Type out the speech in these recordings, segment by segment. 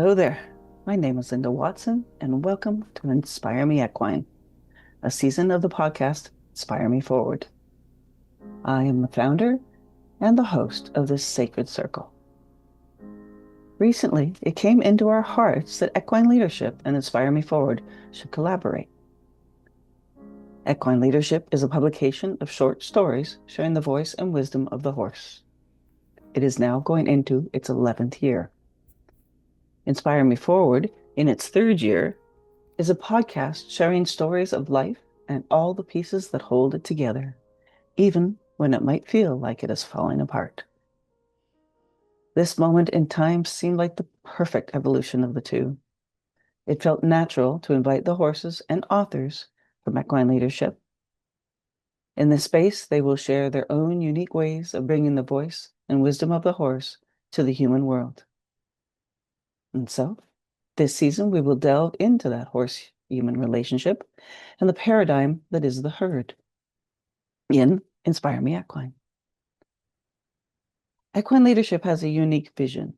Hello there. My name is Linda Watson, and welcome to Inspire Me Equine, a season of the podcast Inspire Me Forward. I am the founder and the host of this sacred circle. Recently, it came into our hearts that Equine Leadership and Inspire Me Forward should collaborate. Equine Leadership is a publication of short stories sharing the voice and wisdom of the horse. It is now going into its 11th year. Inspire Me Forward, in its third year, is a podcast sharing stories of life and all the pieces that hold it together, even when it might feel like it is falling apart. This moment in time seemed like the perfect evolution of the two. It felt natural to invite the horses and authors from Equine Leadership. In this space, they will share their own unique ways of bringing the voice and wisdom of the horse to the human world. And so, this season, we will delve into that horse-human relationship and the paradigm that is the herd in Inspire Me Equine. Equine Leadership has a unique vision.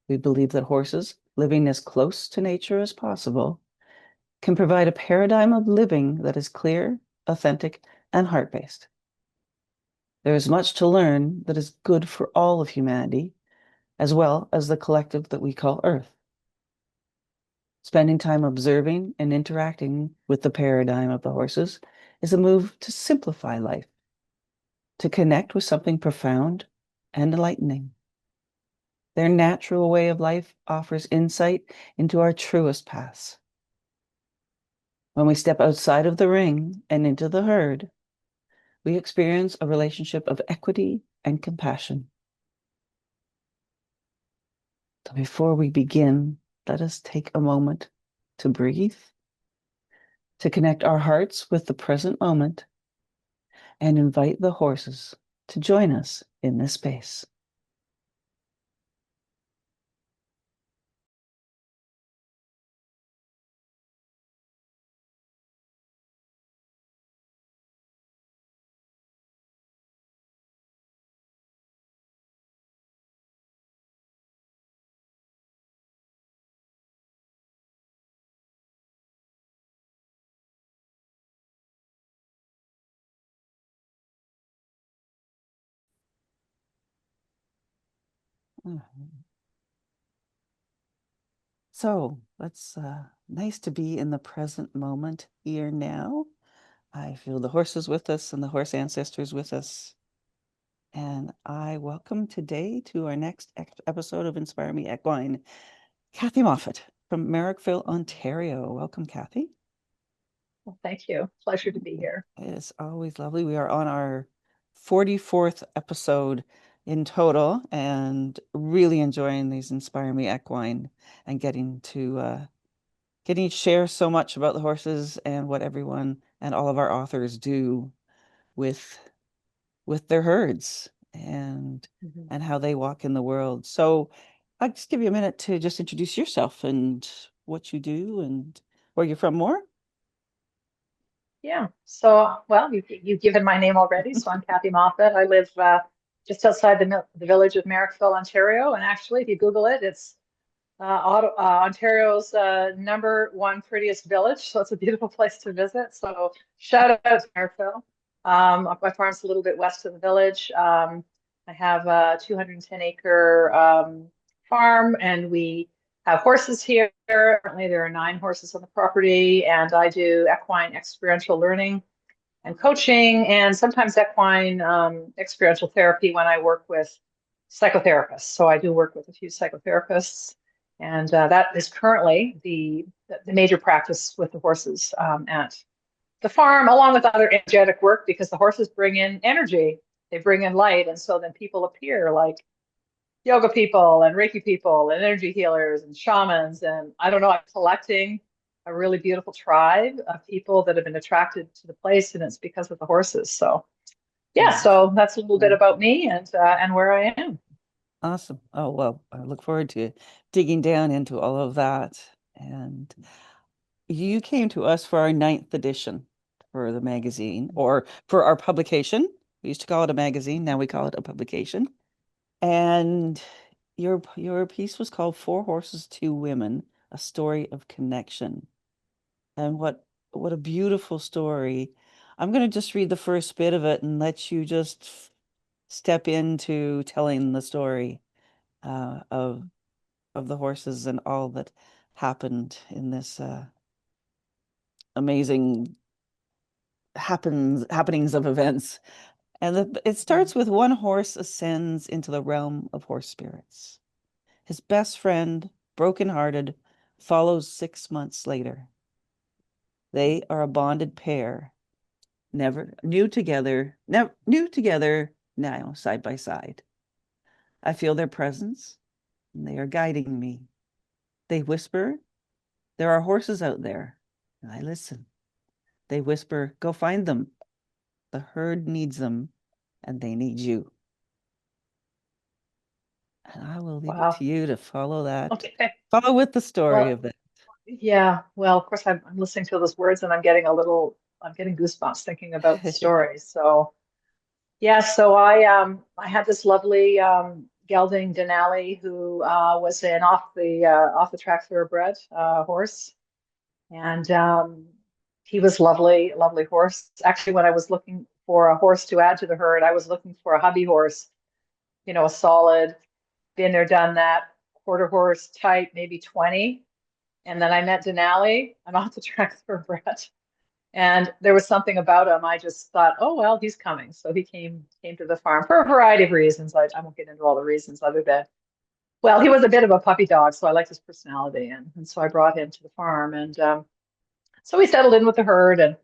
We believe that horses, living as close to nature as possible, can provide a paradigm of living that is clear, authentic, and heart-based. There is much to learn that is good for all of humanity, as well as the collective that we call Earth. Spending time observing and interacting with the paradigm of the horses is a move to simplify life, to connect with something profound and enlightening. Their natural way of life offers insight into our truest paths. When we step outside of the ring and into the herd, we experience a relationship of equity and compassion. So before we begin, let us take a moment to breathe, to connect our hearts with the present moment, and invite the horses to join us in this space. So let's, nice to be in the present moment here now. I feel the horses with us and the horse ancestors with us. And I welcome today to our next episode of Inspire Me Equine, Kathie Moffat from Merrickville, Ontario. Welcome, Kathie. Well, thank you. Pleasure to be here. It's always lovely. We are on our 44th episode in total and really enjoying these Inspire Me Equine and getting to share so much about the horses and what everyone and all of our authors do with their herds and how they walk in the world. So I'll just give you a minute to just introduce yourself and what you do and where you're from more. Yeah. So, well, you've given my name already. So I'm Kathie Moffat. I live just outside the village of Merrickville, Ontario. And actually, if you Google it, it's Ontario's #1 prettiest village. So it's a beautiful place to visit. So shout out to Merrickville. My farm's a little bit west of the village. I have a 210-acre farm, and we have horses here. Currently, there are 9 horses on the property, and I do equine experiential learning and coaching, and sometimes equine experiential therapy when I work with psychotherapists. So I do work with a few psychotherapists, and that is currently the major practice with the horses at the farm, along with other energetic work, because the horses bring in energy, they bring in light, and so then people appear like yoga people and Reiki people and energy healers and shamans. And I don't know, I'm collecting a really beautiful tribe of people that have been attracted to the place, and it's because of the horses. So yeah, so that's a little bit about me and where I am. Awesome. Oh, well, I look forward to digging down into all of that. And you came to us for our 9th edition for the magazine or for our publication. We used to call it a magazine. Now we call it a publication. And your piece was called Four Horses, Two Women, a story of connection. And what a beautiful story. I'm going to just read the first bit of it and let you just step into telling the story of the horses and all that happened in this amazing happenings of events. And it starts with one horse ascends into the realm of horse spirits. His best friend, broken-hearted, follows 6 months later. They are a bonded pair, never new together, now side by side. I feel their presence, and they are guiding me. They whisper, "There are horses out there." And I listen. They whisper, "Go find them. The herd needs them, and they need you." And I will leave it to Wow. you to follow that. Okay. Follow with the story Well, of it. yeah. Well, of course, I'm listening to those words and I'm getting goosebumps thinking about the story. So, yeah. So I had this lovely gelding Denali who was an off the track thoroughbred horse, and he was lovely, lovely horse. Actually, when I was looking for a horse to add to the herd, I was looking for a hubby horse, a solid, been there, done that, quarter horse type, maybe 20. And then I met Denali. I'm off the track thoroughbred. And there was something about him. I just thought, oh well, he's coming. So he came to the farm for a variety of reasons. I won't get into all the reasons other than, well, he was a bit of a puppy dog, so I liked his personality, and so I brought him to the farm, and so we settled in with the herd. And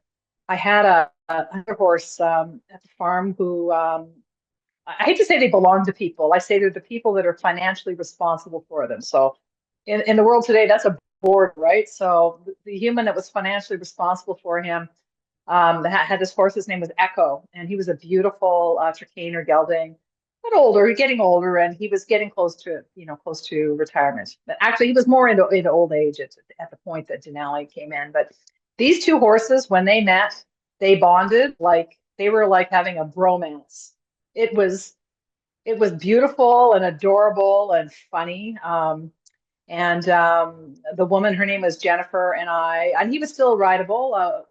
I had another horse at the farm who I hate to say they belong to people. I say they're the people that are financially responsible for them. So in the world today, that's a board, right? So the human that was financially responsible for him had this horse. His name was Echo, and he was a beautiful Trakehner gelding, but older, getting older, and he was getting close to retirement. But actually, he was more into old age at the point that Denali came in. But these two horses, when they met, they bonded like they were like having a bromance. It was it was beautiful and adorable and funny. And the woman, her name was Jennifer, and he was still rideable.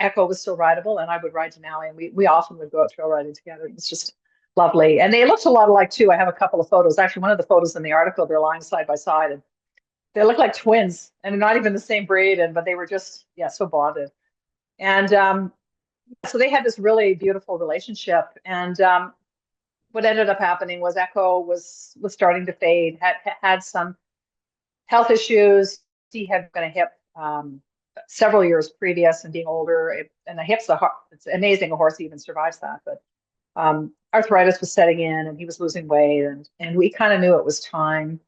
Echo was still rideable, and I would ride Denali, and we often would go out trail riding together. It was just lovely. And they looked a lot alike too. I have a couple of photos. Actually, one of the photos in the article, they're lying side by side, and they look like twins, and they're not even the same breed, but they were just, yeah, so bonded. And so they had this really beautiful relationship. And what ended up happening was Echo was starting to fade, had some health issues. He had been a hip several years previous, and being older, and the hip's it's amazing a horse even survives that. But arthritis was setting in, and he was losing weight, and we kind of knew it was time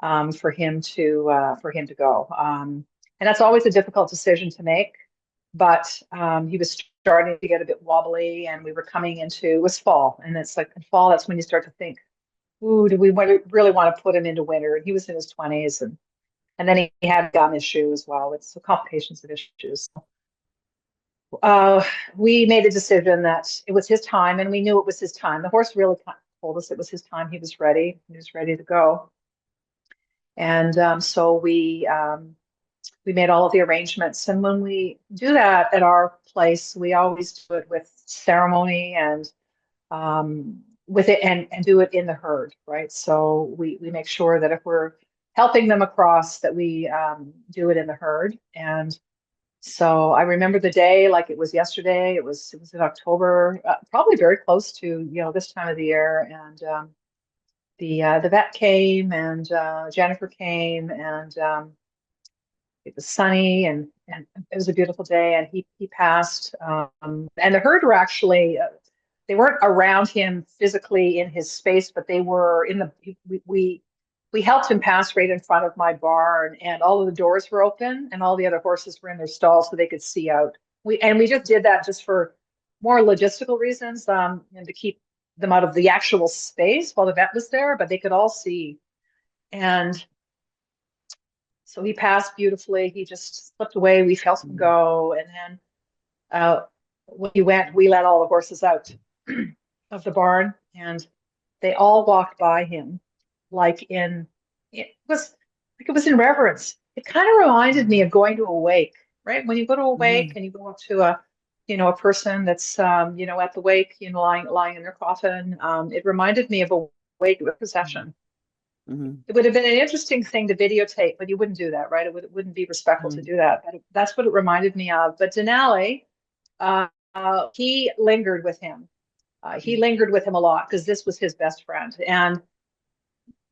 for him to go. And that's always a difficult decision to make. But he was starting to get a bit wobbly, and we were coming into, it was fall, and it's like in fall, that's when you start to think, ooh, do we really want to put him into winter? And he was in his 20s, and then he had gum issue as well. It's the complications of issues. Uh, we made the decision that it was his time, and we knew it was his time. The horse really told us it was his time. He was ready. He was ready to go. And so we made all of the arrangements. And when we do that at our place, we always do it with ceremony and with it and do it in the herd, right? So we make sure that if we're helping them across, that we do it in the herd. And so I remember the day like it was yesterday. It was in October, probably very close to this time of the year. And the vet came, and Jennifer came, and it was sunny, and it was a beautiful day, and he passed. And the herd were actually they weren't around him physically in his space, but they were in the we helped him pass right in front of my barn, and all of the doors were open, and all the other horses were in their stalls so they could see out. We just did that just for more logistical reasons, and to keep them out of the actual space while the vet was there, but they could all see. And so he passed beautifully. He just slipped away. We felt him go. And then when he went, we let all the horses out of the barn, and they all walked by him it was in reverence. It kind of reminded me of going to a wake, right? When you go to a wake Mm-hmm. and you go up to a person that's, at the wake, lying in their coffin. It reminded me of a wake procession. Mm-hmm. It would have been an interesting thing to videotape, but you wouldn't do that, right? It wouldn't be respectful to do that. But that's what it reminded me of. But Denali, he lingered with him. He lingered with him a lot because this was his best friend. And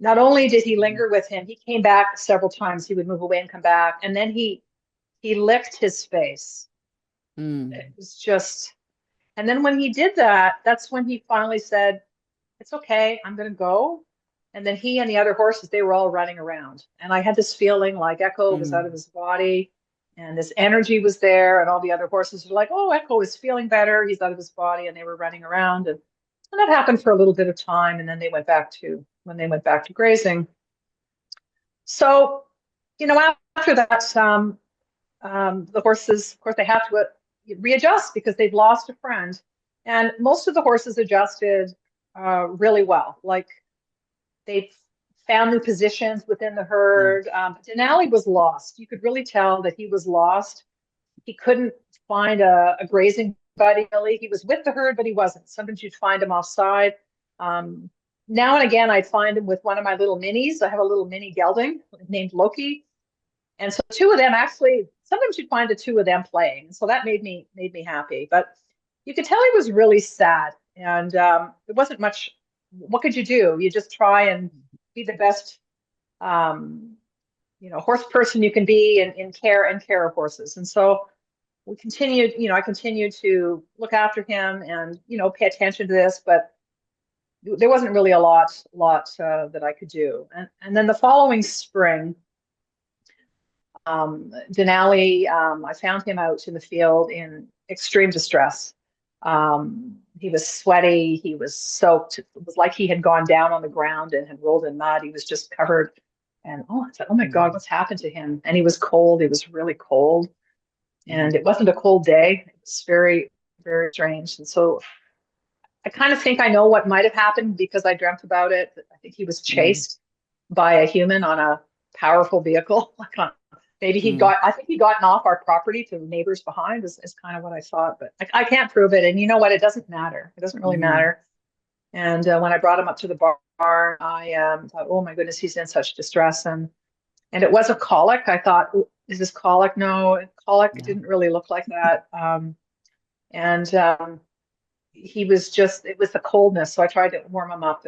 not only did he linger with him, he came back several times. He would move away and come back. And then he licked his face. It Mm-hmm. was just, and then when he did that, that's when he finally said, "It's okay, I'm going to go." And then he and the other horses, they were all running around. And I had this feeling like Echo was out of his body and this energy was there. And all the other horses were like, "Oh, Echo is feeling better. He's out of his body." And they were running around. And that happened for a little bit of time. And then when they went back to grazing. So, after that, the horses, of course, they have to readjust because they've lost a friend. And most of the horses adjusted really well. Like they found new positions within the Yeah. herd. Denali was lost. You could really tell that he was lost. He couldn't find a grazing buddy, really. He was with the herd, but he wasn't. Sometimes you'd find him offside. Um, Now and again, I'd find him with one of my little minis. I have a little mini gelding named Loki. And so two of them actually, sometimes you'd find the two of them playing. So that made me happy. But you could tell he was really sad. And it wasn't much. What could you do? You just try and be the best um, horse person you can be in care of horses. And so I continued to look after him and, pay attention to this, but there wasn't really a lot that I could do. And then the following spring, Denali, I found him out in the field in extreme distress. He was sweaty. He was soaked. It was like he had gone down on the ground and had rolled in mud. He was just covered. And I said, "Oh my God, what's happened to him?" And he was cold. He was really cold. And it wasn't a cold day. It was very, very strange. And so I kind of think I know what might have happened because I dreamt about it. I think he was Mm-hmm. chased by a human on a powerful vehicle. Maybe I think he'd gotten off our property to neighbors behind is kind of what I thought, but I can't prove it. And you know what? It doesn't matter. It doesn't really Mm-hmm. matter. And when I brought him up to the barn, I thought, "Oh my goodness, he's in such distress." And it was a colic. I thought, "Oh, is this colic?" No, colic Yeah. didn't really look like that. And he was it was the coldness. So I tried to warm him up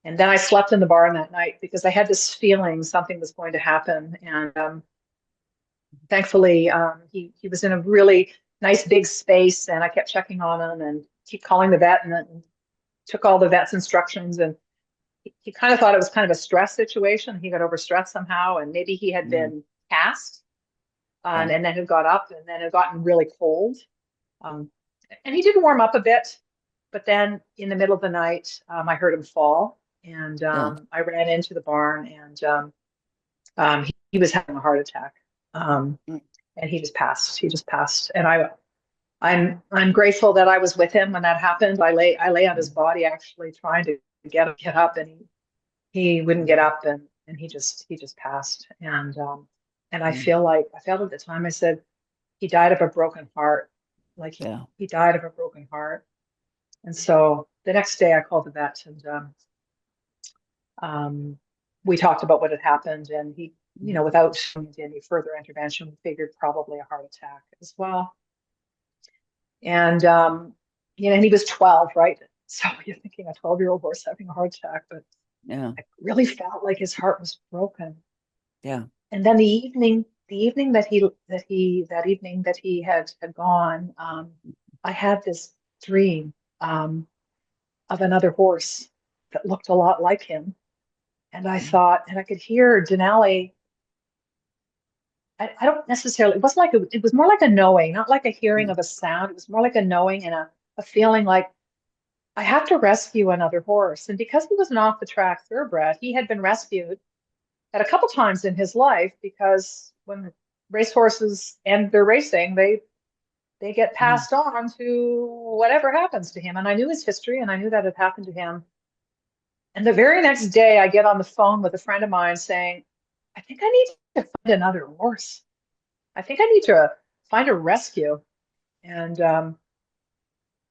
and then I slept in the barn that night because I had this feeling something was going to happen. And thankfully, he was in a really nice big space, and I kept checking on him and keep calling the vet, and then took all the vet's instructions. And he kind of thought it was kind of a stress situation. He got overstressed somehow, and maybe he had Mm-hmm. been cast, Yeah. and then had got up, and then had gotten really cold. Um, and he did warm up a bit, but then in the middle of the night, I heard him fall, and Yeah. I ran into the barn, and he was having a heart attack, Mm. and he just passed. He just passed, and I'm grateful that I was with him when that happened. I lay on his body actually trying to get up, and he wouldn't get up, and he just passed, and Mm. I felt at the time I said he died of a broken heart, like Yeah. he died of a broken heart. And so the next day I called the vet, and um, we talked about what had happened, and he, without any further intervention, we figured probably a heart attack as well. And and he was 12, right? So you're thinking a 12-year-old horse having a heart attack, but Yeah. I really felt like his heart was broken. Yeah. And then the evening that evening that he had gone, I had this dream of another horse that looked a lot like him. And I Mm. thought, and I could hear Denali. I don't necessarily, it wasn't like it was more like a knowing, not like a hearing Yeah. of a sound. It was more like a knowing and a feeling like I have to rescue another horse. And because he was an off the track thoroughbred, he had been rescued at a couple times in his life because when racehorses end their racing, they get Mm. passed on to whatever happens to him. And I knew his history and I knew that had happened to him. And the very next day, I get on the phone with a friend of mine saying, I think I need to find another horse. I think I need to find a rescue. And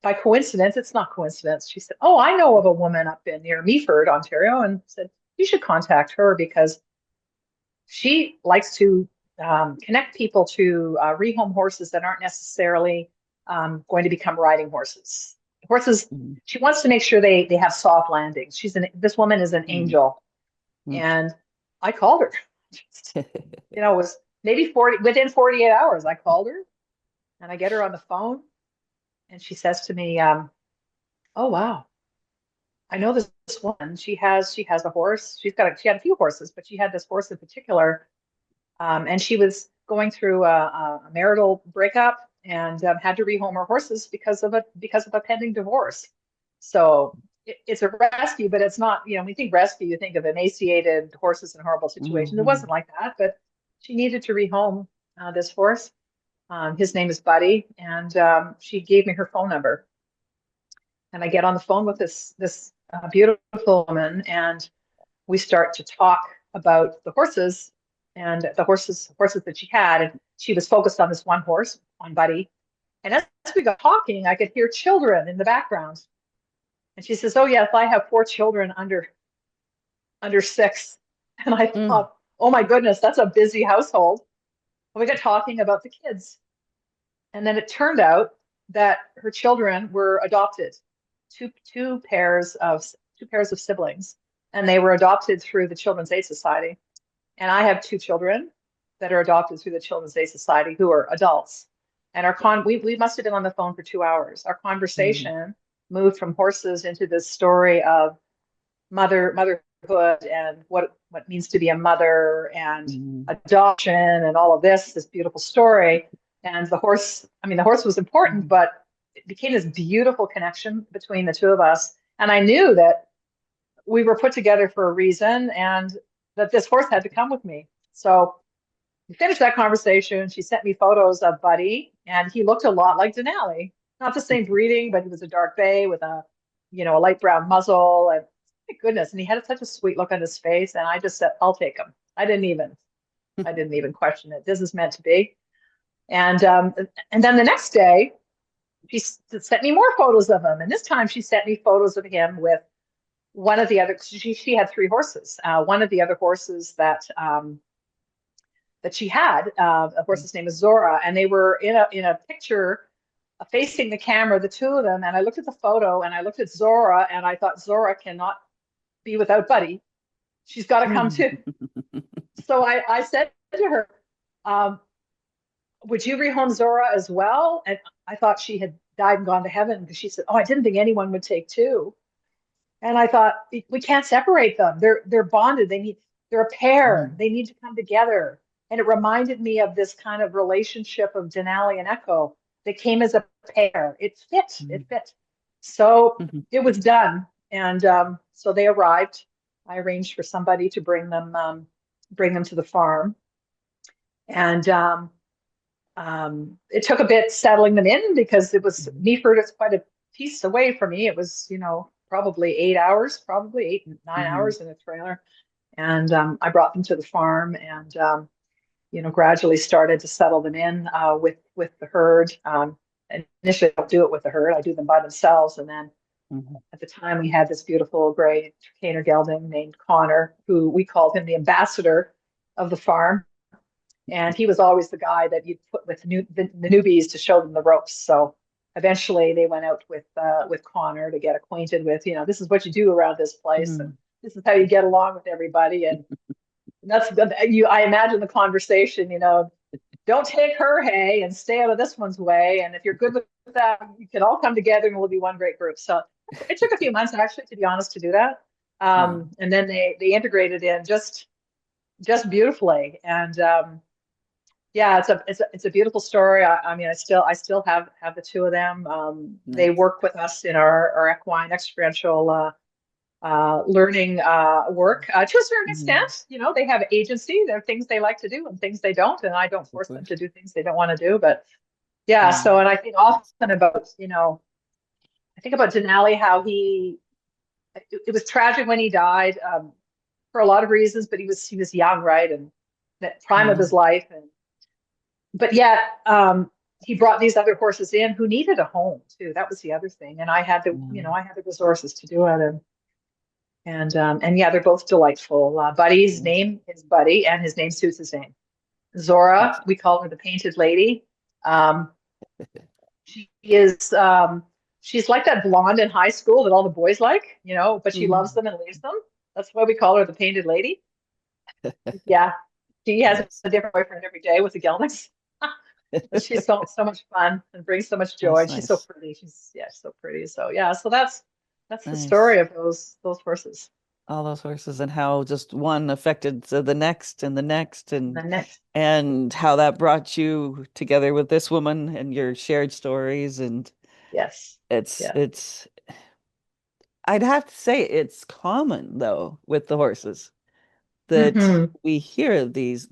by coincidence, it's not coincidence. She said, oh, I know of a woman up in near Meaford, Ontario, and said, you should contact her because she likes to connect people to rehome horses that aren't necessarily going to become riding horses. Horses, she wants to make sure they have soft landings. This woman is an angel. And I called her. It was maybe within 48 hours, I called her and I get her on the phone and she says to me, oh, wow. I know this woman. She has a horse. She had a few horses, but she had this horse in particular. And she was going through a marital breakup and had to rehome her horses because of a pending divorce. So it's a rescue, but it's not, when you think rescue, you think of emaciated horses in horrible situations. It wasn't like that, but she needed to rehome this horse. His name is Buddy, and she gave me her phone number. And I get on the phone with this beautiful woman, and we start to talk about the horses and the horses that she had. And she was focused on this one horse, on Buddy. And as we got talking, I could hear children in the background. And she says, oh, yes, I have 4 children under 6. And I thought, oh, my goodness, that's a busy household. And we got talking about the kids. And then it turned out that her children were adopted, two pairs of siblings, and they were adopted through the Children's Aid Society. And I have 2 children that are adopted through the Children's Aid Society who are adults. And we must have been on the phone for 2 hours. Our conversation moved from horses into this story of motherhood and what it means to be a mother and adoption and all of this beautiful story. And the horse was important, but it became this beautiful connection between the 2 of us. And I knew that we were put together for a reason and that this horse had to come with me. So we finished that conversation. She sent me photos of Buddy, and he looked a lot like Denali. Not the same breeding, but he was a dark bay with a light brown muzzle. And my goodness, and he had such a sweet look on his face. And I just said, I'll take him. I didn't even question it. This is meant to be. And then the next day, she sent me more photos of him. And this time she sent me photos of him with one of the other, she had 3 horses. One of the other horses that she had, a horse's name is Zora, and they were in a picture facing the camera, the 2 of them. And I looked at the photo and I looked at Zora and I thought, Zora cannot be without Buddy. She's got to come too. So I said to her, would you rehome Zora as well? And I thought she had died and gone to heaven because she said, oh, I didn't think anyone would take 2. And I thought, we can't separate them. They're bonded. They're a pair. They need to come together. And it reminded me of this kind of relationship of Denali and Echo that came as a pair. It fit. It fit. So it was done. And so they arrived. I arranged for somebody to bring them to the farm. And it took a bit settling them in because it was Meaford is quite a piece away from me. It was, probably 8 9 hours in a trailer. And I brought them to the farm and, gradually started to settle them in with the herd. Initially, I don't do it with the herd. I do them by themselves. And then at the time, we had this beautiful gray Trakehner gelding named Connor, who we called him the ambassador of the farm. And he was always the guy that you'd put with the newbies to show them the ropes. So eventually they went out with Connor to get acquainted with, this is what you do around this place. And this is how you get along with everybody. And that's I imagine the conversation, don't take her hay and stay out of this one's way. And if you're good with that, you can all come together and we'll be one great group. So it took a few months actually, to be honest, to do that. And then they integrated in just beautifully. And yeah, it's a beautiful story. I still have the 2 of them. They work with us in our equine experiential learning work to a certain extent. They have agency. There are things they like to do and things they don't, and I don't force them to do things they don't want to do. But yeah, so and I think often about I think about Denali, how he it was tragic when he died, for a lot of reasons, but he was young, right? And the prime of Yeah. his life. But yet, he brought these other horses in who needed a home too. That was the other thing. And Yeah. I had the resources to do it. And yeah, they're both delightful. Buddy's Yes. name is Buddy, and his name suits his name. Zora, That's we call her the Painted Lady. Um, she is, she's like that blonde in high school that all the boys like, but she loves Mhm. them and leaves them. That's why we call her the Painted Lady. Yeah, she has Nice. a different boyfriend every day with the Gelniks. But she's so much fun and brings so much joy. That's And she's so nice. pretty. She's so pretty. So yeah, so that's the Nice. story of those horses. All those horses and how just one affected the next and the next And the next, and how that brought you together with this woman and your shared stories. And yes, it's yeah. it's I'd have to say it's common though with the horses that Hmm. we hear this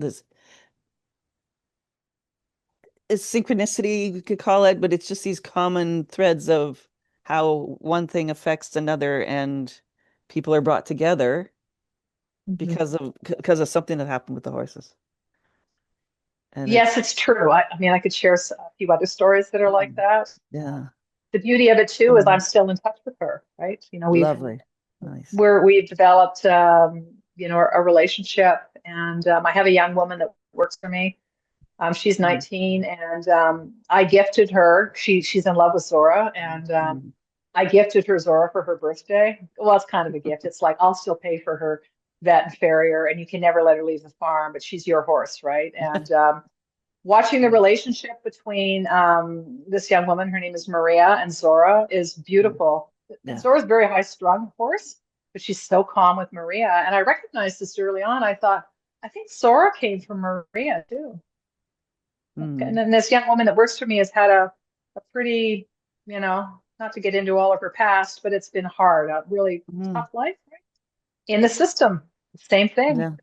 is synchronicity, you could call it, but it's just these common threads of how one thing affects another and people are brought together Hmm. because of something that happened with the horses. And Yes, it's it's true. I mean, I could share a few other stories that are like mm, that. yeah, The beauty of it too is I'm um, still in touch with her, right? lovely. Nice. We've developed, a relationship, and I have a young woman that works for me. She's Mm, 19, and I gifted her. She's in love with Zora, and mm. I gifted her Zora for her birthday. Well, it's kind of a gift. It's like I'll still pay for her vet and farrier, and you can never let her leave the farm, but she's your horse, right? And watching the Nice. relationship between this young woman, her name is Maria, and Zora is Mm, beautiful. And yeah. Zora's a very high strung horse, but she's so calm with Maria. And I recognized this early on. I thought, I think Zora came from Maria too. And Mm, then this young woman that works for me has had a pretty, not to get into all of her past, but it's been hard, a really mm, tough life, right? In the system, same thing, yeah.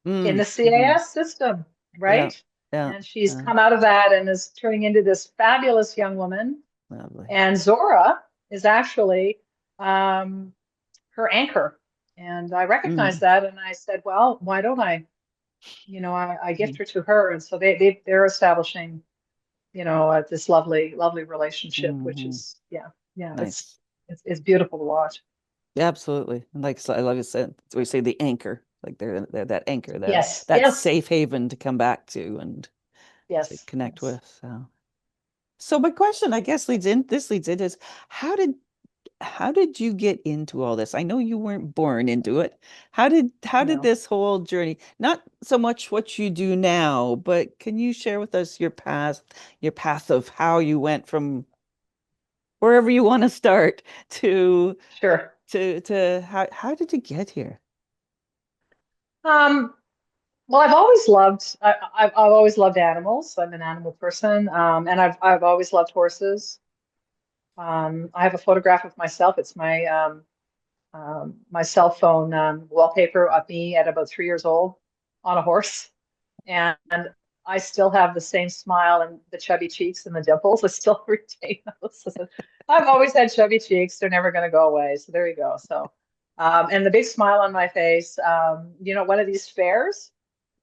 in the Mhm. CAS system, Yeah. right? Yeah. And she's Yeah. come out of that and is turning into this fabulous young woman. Lovely. And Zora is actually her anchor. And I recognized Mm, that, and I said, well, why don't I? I gift mm, her to her, and so they're establishing, this lovely, lovely relationship, which mhm. is, yeah, yeah, it's Nice. it's beautiful to watch. Yeah, absolutely. And like so I love you said, we say the anchor, like they're that anchor, Yes, that yes, safe haven to come back to and to yes, connect yes. with. So my question, I guess, leads in is how did how did you get into all this? I know you weren't born into it. How did No, this whole journey, not so much what you do now, but can you share with us your path of how you went from wherever you want to start to sure. how did you get here? Um, Well, I've always loved animals. I'm an animal person, and I've always loved horses. I have a photograph of myself. It's my cell phone wallpaper of me at about 3 years old on a horse, and I still have the same smile and the chubby cheeks and the dimples. I still retain those. I've always had chubby cheeks. They're never going to go away. So there you go. So, and the big smile on my face. One of these fairs,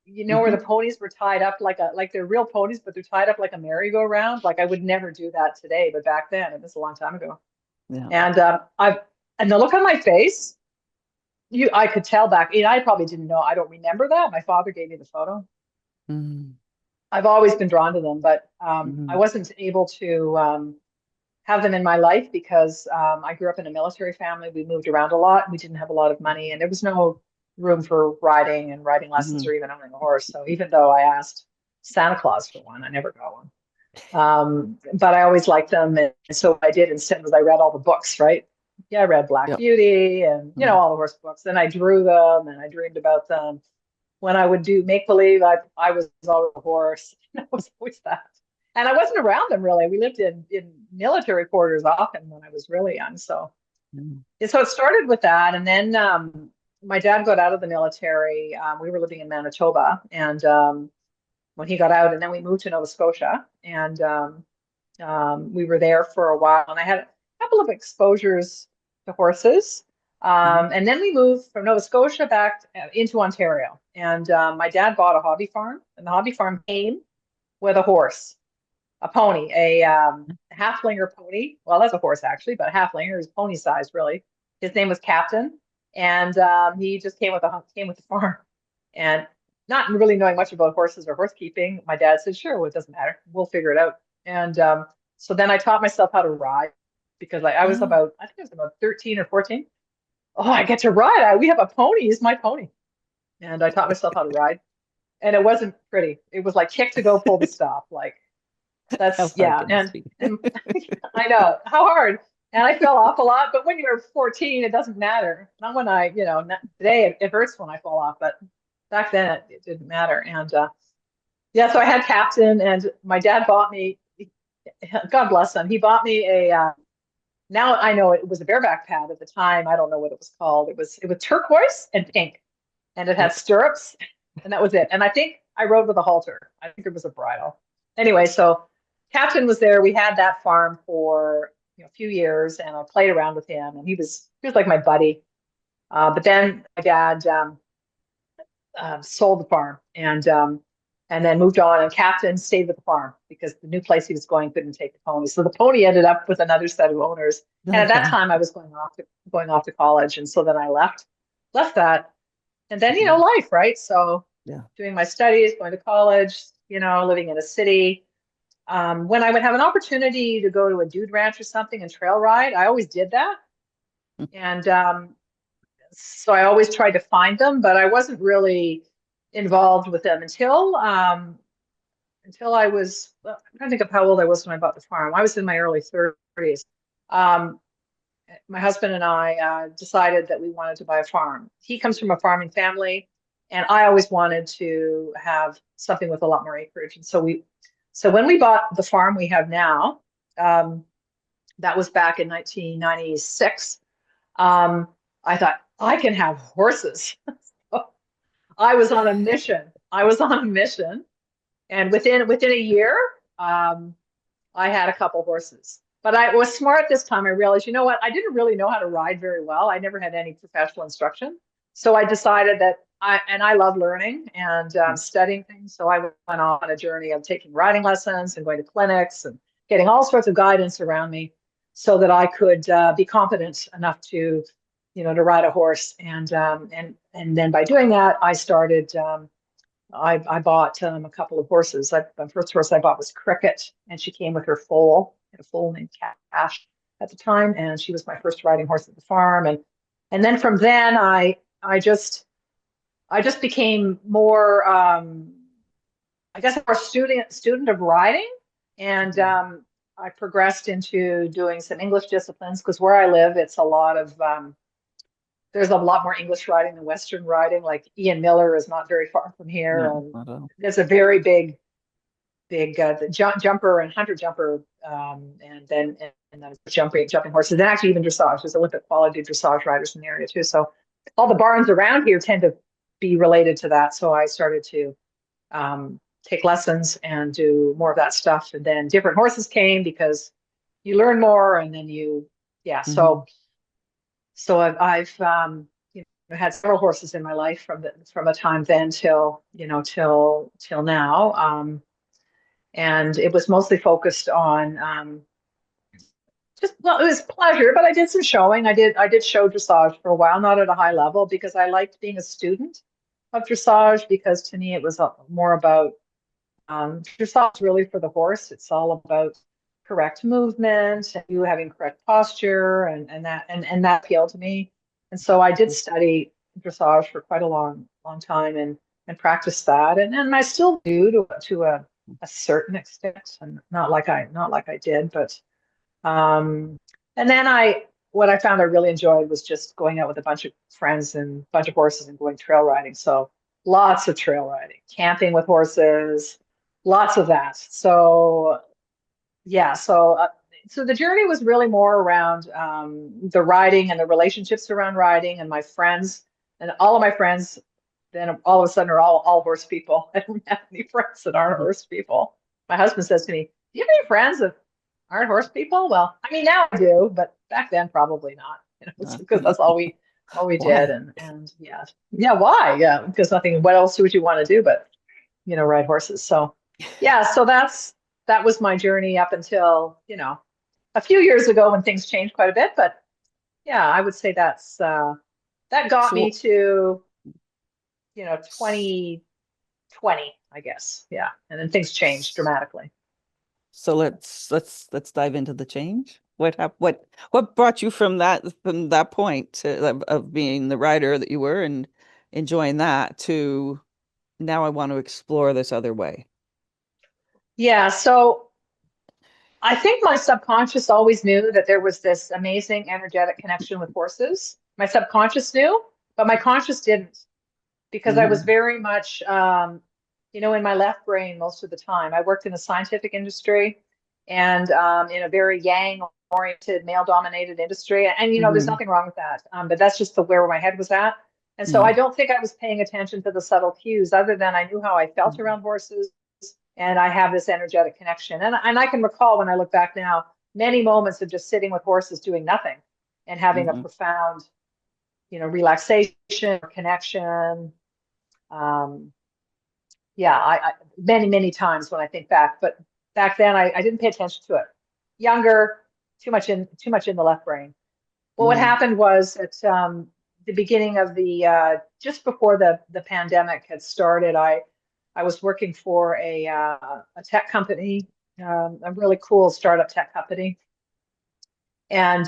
where Hmm. the ponies were tied up like they're real ponies, but they're tied up like a merry-go-round. Like I would never do that today, but back then, it was a long time ago. Yeah. And and the look on my face, I could tell back. I probably didn't know. I don't remember that. My father gave me the photo. Hmm. I've always been drawn to them, but I Hmm. wasn't able to have them in my life because I grew up in a military family. We moved around a lot. We didn't have a lot of money, and there was no room for riding and riding lessons Hmm. or even owning a horse. So even though I asked Santa Claus for one, I never got one. But I always liked them, and so what I did instead was I read all the books, right? Yeah, I read Black Yep. Beauty and Hmm. all the horse books. And I drew them and I dreamed about them. When I would do make believe, I was always a horse. It was always that. And I wasn't around them really. We lived in military quarters often when I was really young. So it started with that, and then my dad got out of the military. We were living in Manitoba, and when he got out, and then we moved to Nova Scotia, and we were there for a while. And I had a couple of exposures to horses. And then we moved from Nova Scotia back into Ontario. And my dad bought a hobby farm, and the hobby farm came with a horse, a pony, a halflinger pony. Well, that's a horse actually, but a halflinger is pony size really. His name was Captain, and he just came with the farm. And not really knowing much about horses or horse keeping, my dad said, "Sure, well, it doesn't matter. We'll figure it out." And so then I taught myself how to ride because I was Oh, about, I think I was about 13 or 14. Oh, I get to ride. We have a pony. He's my pony. And I taught myself how to ride. And it wasn't pretty. It was like kick to go, pull to stop. Like how that's, hard yeah. can this be? And I know how hard. And I fell off a lot, but when you're 14, it doesn't matter. Not when not, today it hurts when I fall off, but back then it didn't matter. And yeah, so I had Captain, and my dad bought me, God bless him, he bought me now I know it was a bareback pad at the time. I don't know what it was called. It was turquoise and pink, and it had Yep. stirrups, and that was it. And I think I rode with a halter. I think it was a bridle. Anyway, so Captain was there. We had that farm for a few years, and I played around with him, and he was like my buddy. But then my dad sold the farm and then moved on. And Captain stayed with the farm because the new place he was going couldn't take the pony. So the pony ended up with another set of owners. And at that Okay. time, I was going off to college, and so then I left that. And then Mhm. life, right? So Yeah. doing my studies, going to college, living in a city. When I would have an opportunity to go to a dude ranch or something and trail ride, I always did that. And so I always tried to find them, but I wasn't really involved with them until I was, well, I'm trying to think of how old I was when I bought the farm. I was in my early 30s. Um, my husband and I decided that we wanted to buy a farm. He comes from a farming family, and I always wanted to have something with a lot more acreage. And so when we bought the farm we have now, um, that was back in 1996. Um, I thought I can have horses. I was on a mission. I was on a mission, and within a year, um, I had a couple horses. But I was smart this time. I realized, you know what? I didn't really know how to ride very well. I never had any professional instruction. So I decided that I love learning and studying things. So I went on a journey of taking riding lessons and going to clinics and getting all sorts of guidance around me so that I could be confident enough to ride a horse. And then by doing that, I started. I bought a couple of horses. The first horse I bought was Cricket, and she came with her foal, a foal named Cash at the time, and she was my first riding horse at the farm. And then from then I just became more I guess more student of riding, and I progressed into doing some English disciplines because where I live, it's a lot of there's a lot more English riding than Western riding. Like Ian Miller is not very far from here, No, and not at all. there's a very big the jumper and hunter jumper, and then jumping horses, and actually even dressage. There's Olympic quality dressage riders in the area too. So all the barns around here tend to be related to that. So I started to take lessons and do more of that stuff, and then different horses came because you learn more, and then yeah. Hmm. So I've had several horses in my life from a time then till now, and it was mostly focused on just, well, it was pleasure, but I did some showing. I did show dressage for a while, not at a high level because I liked being a student of dressage because to me it was more about dressage really for the horse. It's all about correct movement and you having correct posture and that appealed to me. And so I did study dressage for quite a long time and practice that. And I still do to a certain extent, and not like I did, but and then what I found I really enjoyed was just going out with a bunch of friends and a bunch of horses and going trail riding. So lots of trail riding, camping with horses, lots of that. So yeah, so the journey was really more around the riding and the relationships around riding and my friends and all of my friends. Then all of a sudden are all horse people. I don't have any friends that aren't horse people. My husband says to me, "Do you have any friends that aren't horse people?" Well, I mean now I do, but back then probably not. Uh, Because that's all Oh, we did. Why? And yeah. Yeah, why? Yeah, because nothing, what else would you want to do but, ride horses? So yeah, so that was my journey up until, a few years ago when things changed quite a bit. But yeah, I would say that got me So, to, 2020, I guess. Yeah. And then things changed dramatically. so let's dive into the change. What brought you from that point of being the writer that you were and enjoying that to now I want to explore this other way. Yeah, so I think my subconscious always knew that there was this amazing energetic connection with horses. My subconscious knew, but my conscious didn't, because I was Hmm. very much, in my left brain most of the time. I worked in the scientific industry and in a very yang-oriented, male-dominated industry. And, there's Hmm. nothing wrong with that. But that's just where my head was at. And so Yeah. I don't think I was paying attention to the subtle cues other than I knew how I felt Hmm. around horses and I have this energetic connection. And I can recall when I look back now, many moments of just sitting with horses doing nothing and having a Hmm. profound, relaxation, connection. Um, yeah, many, many times when I think back, but back then I didn't pay attention to it. Younger, too much in the left brain. Well, what Hmm. happened was at the beginning of just before the pandemic had started, I was working for a tech company, a really cool startup tech company, and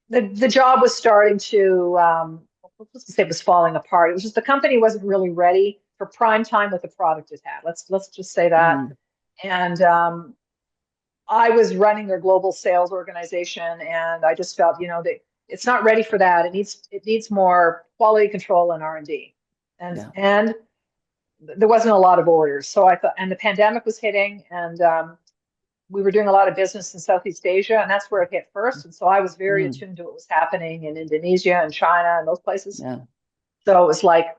the job was starting to let's say it was falling apart. It was just the company wasn't really ready for prime time with the product it had. Let's just say that. Hmm. And I was running their global sales organization, and I just felt, that it's not ready for that. It needs more quality control and R&D, Yeah. and there wasn't a lot of orders. So I thought, and the pandemic was hitting, and we were doing a lot of business in Southeast Asia, and that's where it hit first. And so I was very Mm. attuned to what was happening in Indonesia and China and those places. Yeah. So it was like,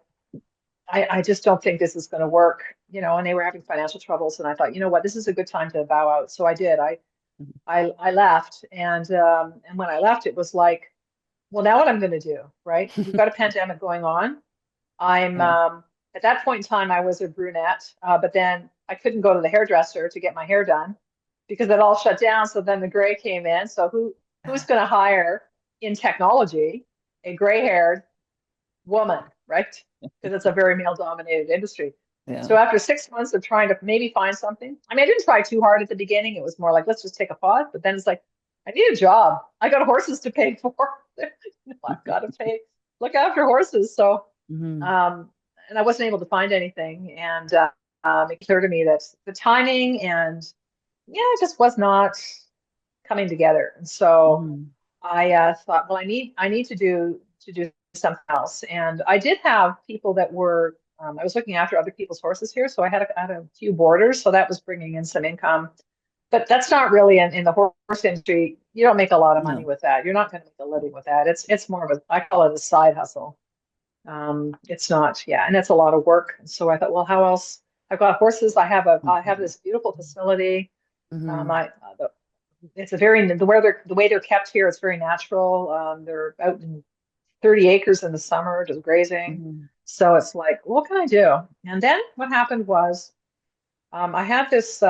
I just don't think this is going to work, and they were having financial troubles. And I thought, you know what, this is a good time to bow out. So I did. Mhm. I left, and when I left, it was like, well, now what I'm going to do, right? We've got a pandemic going on. I'm Yeah. at that point in time, I was a brunette, but then I couldn't go to the hairdresser to get my hair done because it all shut down. So then the gray came in. So who's going to hire in technology a gray-haired woman, right? Because it's a very male-dominated industry. Yeah. So after 6 months of trying to maybe find something, I mean, I didn't try too hard at the beginning. It was more like, let's just take a pause. But then it's like, I need a job. I got horses to pay for. I've got to look after horses. So, Hmm. um, and I wasn't able to find anything. And it occurred to me that the timing and yeah, it just was not coming together. And so Hmm. I thought, well, I need to do something else. And I did have people that were I was looking after other people's horses here, so I had a few boarders, so that was bringing in some income. But that's not really in the horse industry. You don't make a lot of money No. with that. You're not going to make a living with that. It's more of a, I call it a side hustle. It's not, yeah, and it's a lot of work. So I thought, well, how else? I've got horses. I have this beautiful facility. Hmm. The, it's a very the way they're kept here. It's very natural. They're out in 30 acres in the summer, just grazing. Hmm. So it's like, what can I do? And then what happened was, I had this.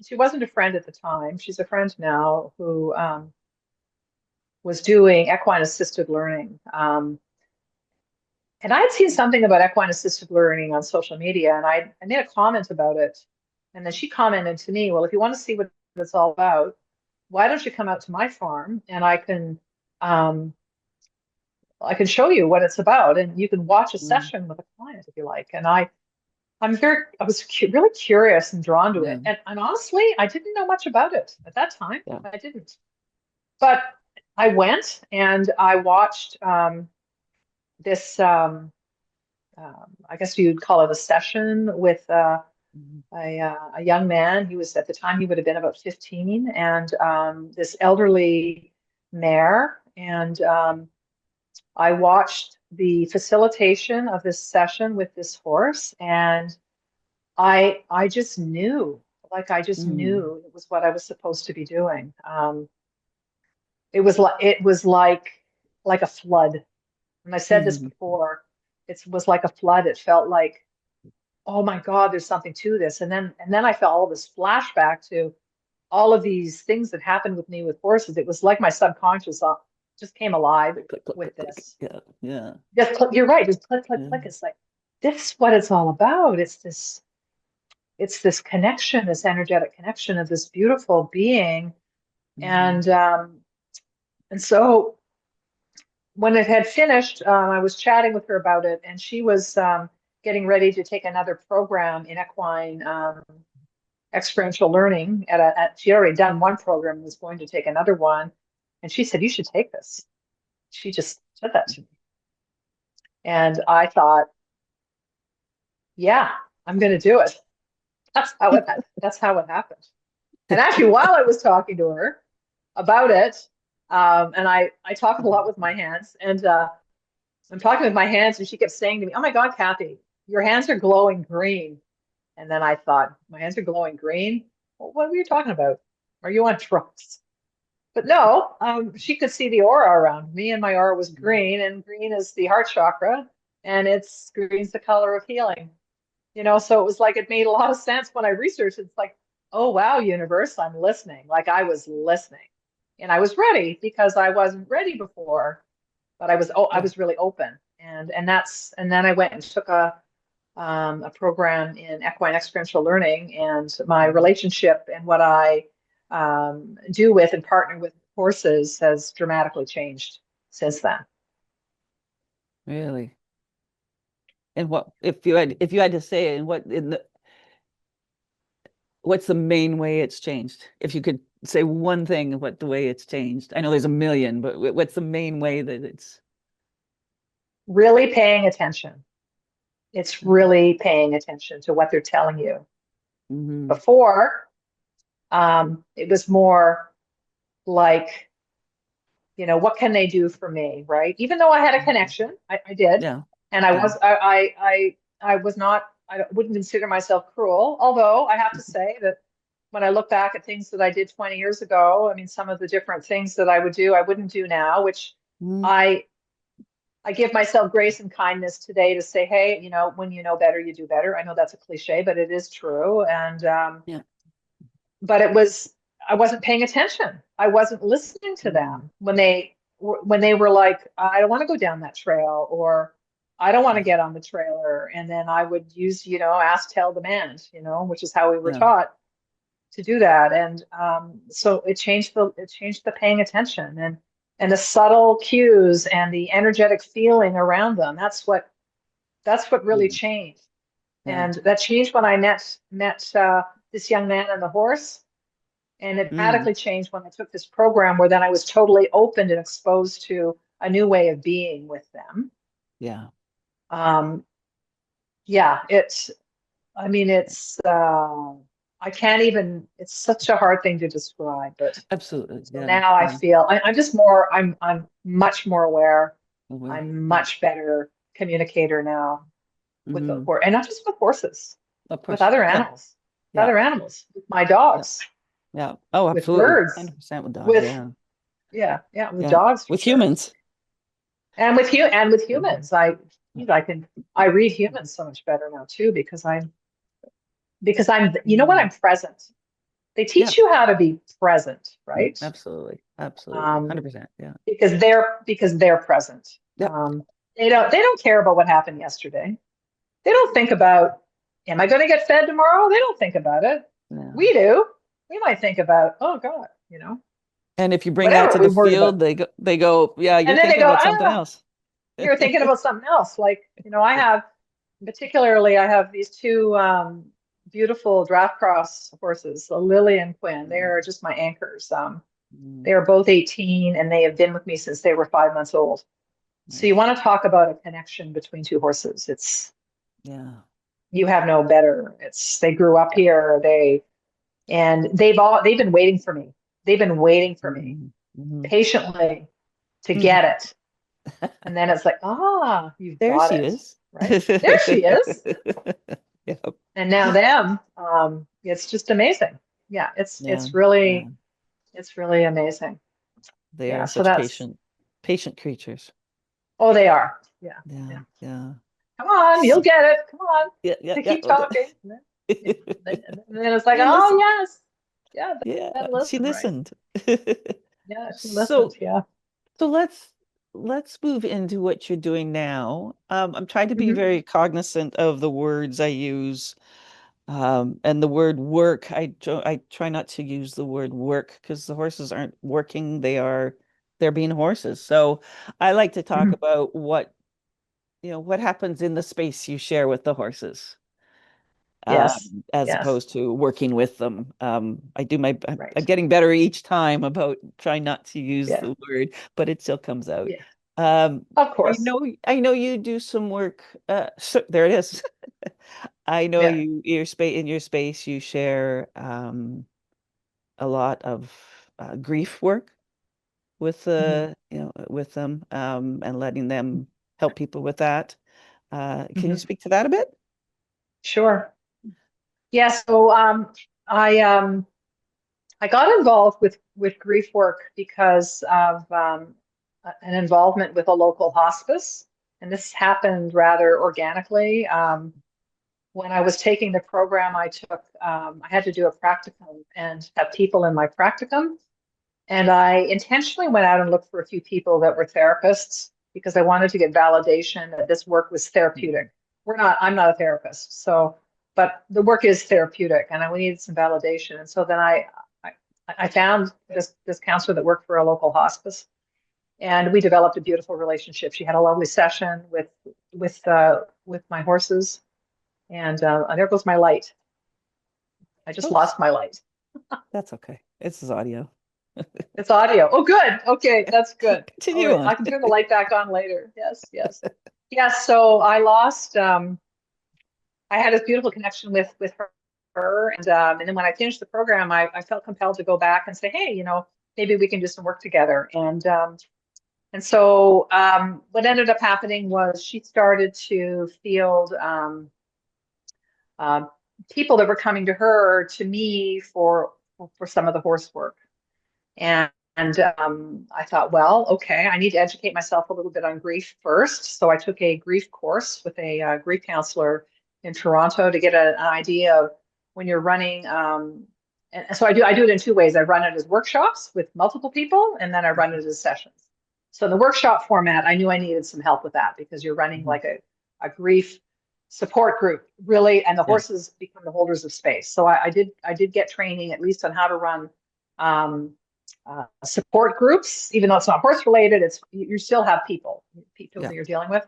She wasn't a friend at the time. She's a friend now who was doing equine assisted learning. And I had seen something about equine assisted learning on social media, and I made a comment about it. And then she commented to me, well, if you want to see what it's all about, why don't you come out to my farm and um, I can show you what it's about, and you can watch a Hmm. session with a client if you like. And I was really curious and drawn to Yeah. it. And honestly, I didn't know much about it at that time. Yeah. I didn't. But I went and I watched this. I guess you'd call it a session with Mhm. a young man. He was at the time he would have been about 15, and this elderly mare. And I watched the facilitation of this session with this horse, and I just knew, like I just Mm. knew it was what I was supposed to be doing. It was like like a flood. And I said this Mm-hmm. before, it was like a flood. It felt like, oh my God, there's something to this. And then I felt all this flashback to all of these things that happened with me with horses. It was like my subconscious just came alive Click, click, click, with click, click. this. Yeah, yeah, Just click, you're right, just click, click, yeah. click. It's like this is what it's all about. It's this connection, this energetic connection of this beautiful being. Mm-hmm. And so when it had finished, I was chatting with her about it, and she was getting ready to take another program in equine experiential learning she had already done one program and was going to take another one. And she said, "You should take this." She just said that to me. And I thought, yeah, I'm going to do it. That's how it happened. And actually, while I was talking to her about it, and I talk a lot with my hands, and I'm talking with my hands, and she kept saying to me, "Oh my God, Kathie, your hands are glowing green." And then I thought, my hands are glowing green? Well, what were you talking about? Are you on drugs? But no, she could see the aura around me, and my aura was green, and green is the heart chakra, and green's the color of healing. So it was like it made a lot of sense when I researched. It's like, oh wow, universe, I'm listening. Like I was listening, and I was ready because I wasn't ready before, but I Yeah. was really open, and then I went and took a program in equine experiential learning, and my relationship and what I do with and partner with horses has dramatically changed since then. Really. And what if you had to say in what's the main way it's changed? If you could say one thing, what the way it's changed. I know there's a million, but what's the main way that it's Really paying attention. It's okay? really paying attention to what they're telling you. Mm-hmm. Before, it was more like, what can they do for me, right? Even though I had a connection, I did, Yeah. and I Yeah. was I was not I wouldn't consider myself cruel, although I have to say that when I look back at things that I did 20 years ago, I mean, some of the different things that I would do, I wouldn't do now, which Mm-hmm. I I give myself grace and kindness today to say, hey, when you know better, you do better. I know that's a cliche, but it is true. And Yeah. but I wasn't paying attention. I wasn't listening to Mm-hmm. them when they were like, I don't want to go down that trail, or I don't want to Yeah. get on the trailer. And then I would use, ask, tell, demand, which is how we were Yeah. taught to do that. And so it changed the paying attention and the subtle cues and the energetic feeling around them. That's what really Mm. changed. Yeah. And that changed when I met this young man on the horse. And it Mm. radically changed when I took this program where then I was totally opened and exposed to a new way of being with them. Yeah. Um, yeah, I mean, I can't even, it's such a hard thing to describe, but Absolutely. so Yeah. now I Yeah. feel I'm much more aware. Aware. I'm Yeah. much better communicator now with the Mm-hmm. horse, and not just with horses, Of with course. other Yeah. animals, Yeah. with my Yeah. dogs, Yeah. Oh, with absolutely. birds, 100% with dogs. with, Yeah. yeah, with Yeah. dogs for With sure. humans. And with Mhm. humans, I read humans so much better now too because I'm Mm. I'm present. They Yeah. teach you how to be present, right? Absolutely. Absolutely. Um, 100%. Yeah. because they're present. Yep. They don't care about what happened yesterday. They don't think about, am I going to get fed tomorrow? They don't think about it. Yeah. We do. We might think about, oh God, And if you bring that whatever to we the worry about. field, they go, yeah, you're And then they thinking go, about something else. you're thinking about something else. Like, particularly, I have these two beautiful draft cross horses, Lily and Quinn. They are just my anchors. Mm, They are both 18 and they have been with me since they were 5 months old. So you nice. want to talk about a connection between two horses. Yeah. You have no better. They grew up here. They've been waiting for me. They've been waiting for me Mm, mhm. patiently to get it. And then it's like, you've There got she it, is. right? There she is. Yep. And now them, it's just amazing. Yeah, Yeah. it's Yeah. really amazing. They Yeah, are so such that's patient. Patient creatures. Oh, they are. Yeah. Yeah, Yeah. yeah. Come on, you'll get it. Come on. Yeah, yeah, They yeah. keep talking. And then, yeah. And then it's like, They oh listen. yes. Yeah, Yeah, then she listen, right? listened. Yeah, she listened. So, Yeah. so let's move into what you're doing now. I'm trying to be Hmm. very cognizant of the words I use. And the word work, I try not to use the word work because the horses aren't working, they're being horses. So I like to talk Hmm. about what happens in the space you share with the horses, Yes. as Yes. opposed to working with them. I'm Right. getting better each time about trying not to use Yeah. the word, but it still comes out. Yeah. Um, Of I course. know, I know you do some work. So there it is. I know Yeah. in your space you share a lot of grief work with Hmm. with them, and letting them help people with that. Can you Hmm. speak to that a bit? Sure. Yeah. So I I got involved with grief work because of an involvement with a local hospice, and this happened rather organically. When I was taking the program, I had to do a practicum and have people in my practicum. And I intentionally went out and looked for a few people that were therapists because I wanted to get validation that this work was Mhm. therapeutic. I'm not a therapist. So, but the work is therapeutic and we needed some validation. And so then I, I found this counselor that worked for a local hospice and we developed a beautiful relationship. She had a lovely session with my horses and there goes my light. I just Oops, lost my light. that's okay. This is audio. It's audio. Oh, good. Okay, that's good. All Continue right, on. I can turn the light back on later. Yes, yes, yes. So I lost. I had this beautiful connection with her, and then when I finished the program, I felt compelled to go back and say, hey, maybe we can do some work together. And so what ended up happening was she started to field uh, people that were coming to her to me for some of the horse work. And I thought, well, okay, I need to educate myself a little bit on grief first. So I took a grief course with a grief counselor in Toronto to get an idea of when you're running. And so I do it in two ways. I run it as workshops with multiple people, and then I run it as sessions. So in the workshop format, I knew I needed some help with that because you're running Mhm. like a grief support group, really, and the Yeah. horses become the holders of space. So I did get training at least on how to run um, support groups, even though it's not horse related, you still have people Yeah. that you're dealing with.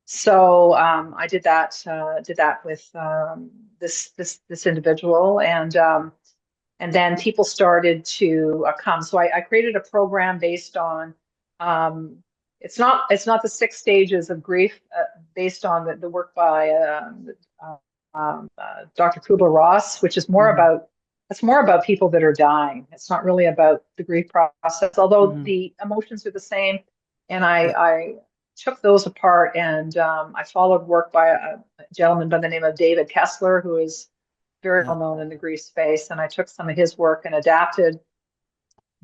So I did that with this individual, and then people started to come. So I created a program based on um, it's not the 6 stages of grief, based on the work by Dr. Kubler-Ross, which is more Hmm. about it's more about people that are dying. It's not really about the grief process, although Hmm. the emotions are the same. And Yeah. I took those apart, and I followed work by a gentleman by the name of David Kessler, who is very Yeah. well known in the grief space. And I took some of his work and adapted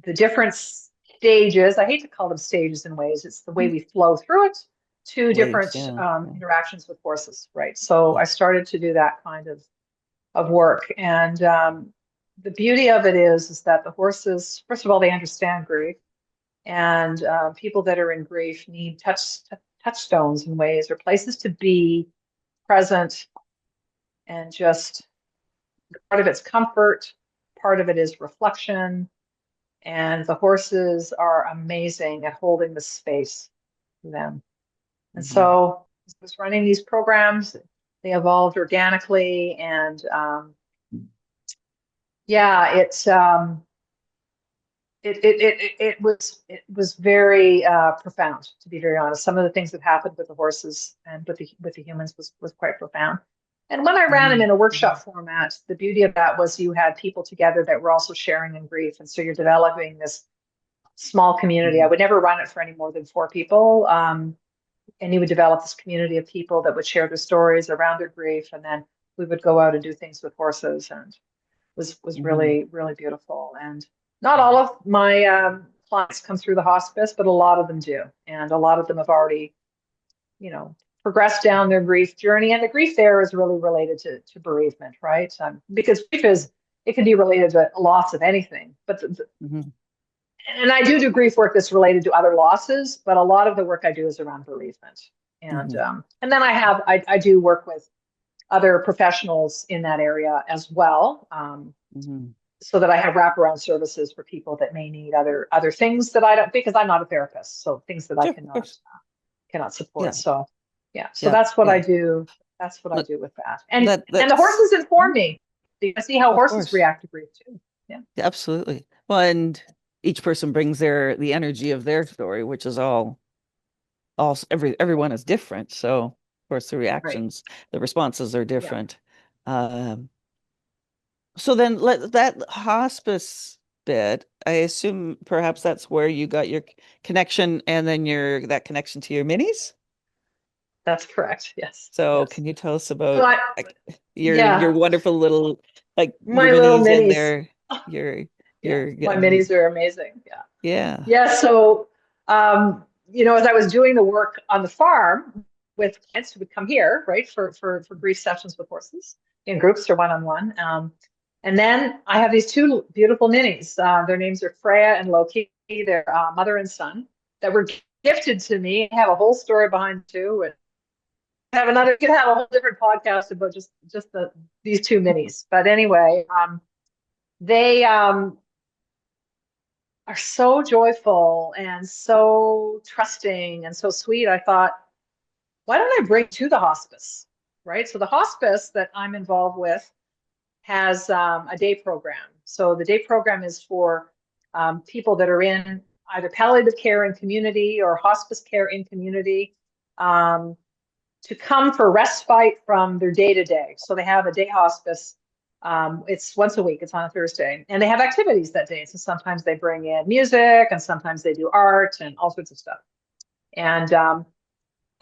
the different stages. I hate to call them stages in ways, it's the way Mhm. we flow through it to Waves. different Yeah. Yeah. interactions with horses, right? So Yeah. I started to do that kind of work. And the beauty of it is that the horses, first of all, they understand grief. And people that are in grief need touchstones in ways or places to be present and just part of it's comfort, part of it is reflection. And the horses are amazing at holding the space for them. And Hmm. so I was running these programs, they evolved organically. And yeah, it was very profound, to be very honest. Some of the things that happened with the horses and with the humans was quite profound. And when I ran them Hmm. in a workshop Hmm. format, the beauty of that was you had people together that were also sharing in grief, and so you're developing this small community. I Hmm. would never run it for any more than 4 people, and you would develop this community of people that would share their stories around their grief, and then we would go out and do things with horses, and was Hmm. really really beautiful. And not all of my clients come through the hospice, but a lot of them do. And a lot of them have already, progressed down their grief journey. And the grief there is really related to bereavement, right? Because grief it can be related to loss of anything. But and I do grief work that's related to other losses, but a lot of the work I do is around bereavement. And and then I do work with other professionals in that area as well, so that I have wraparound services for people that may need other things that I don't, because I'm not a therapist, so things that I cannot support. Yeah. So that's what I do. That's what I do with that. And the horses inform me. You see how horses react to grief too. Yeah, absolutely. Well, and each person brings the energy of their story, which is everyone is different. So of course the reactions, the responses are different. Yeah. So then that hospice bit, I assume perhaps that's where you got your connection, and then that connection to your minis? That's correct. Yes. So yes. Can you tell us about your wonderful little, like, my little minis in there? My minis are amazing. Yeah. Yeah. Yeah. So, as I was doing the work on the farm with clients who would come here, right, for grief sessions with horses in groups or one-on-one. And then I have these two beautiful minis. Their names are Freya and Loki. They're mother and son that were gifted to me. I have a whole story behind too. And you could have a whole different podcast about just these two minis. But anyway, they are so joyful and so trusting and so sweet. I thought, why don't I bring to the hospice, right? So the hospice that I'm involved with has a day program. So the day program is for people that are in either palliative care in community or hospice care in community, to come for respite from their day-to-day. So they have a day hospice. It's once a week. It's on a Thursday. And they have activities that day. So sometimes they bring in music, and sometimes they do art and all sorts of stuff. And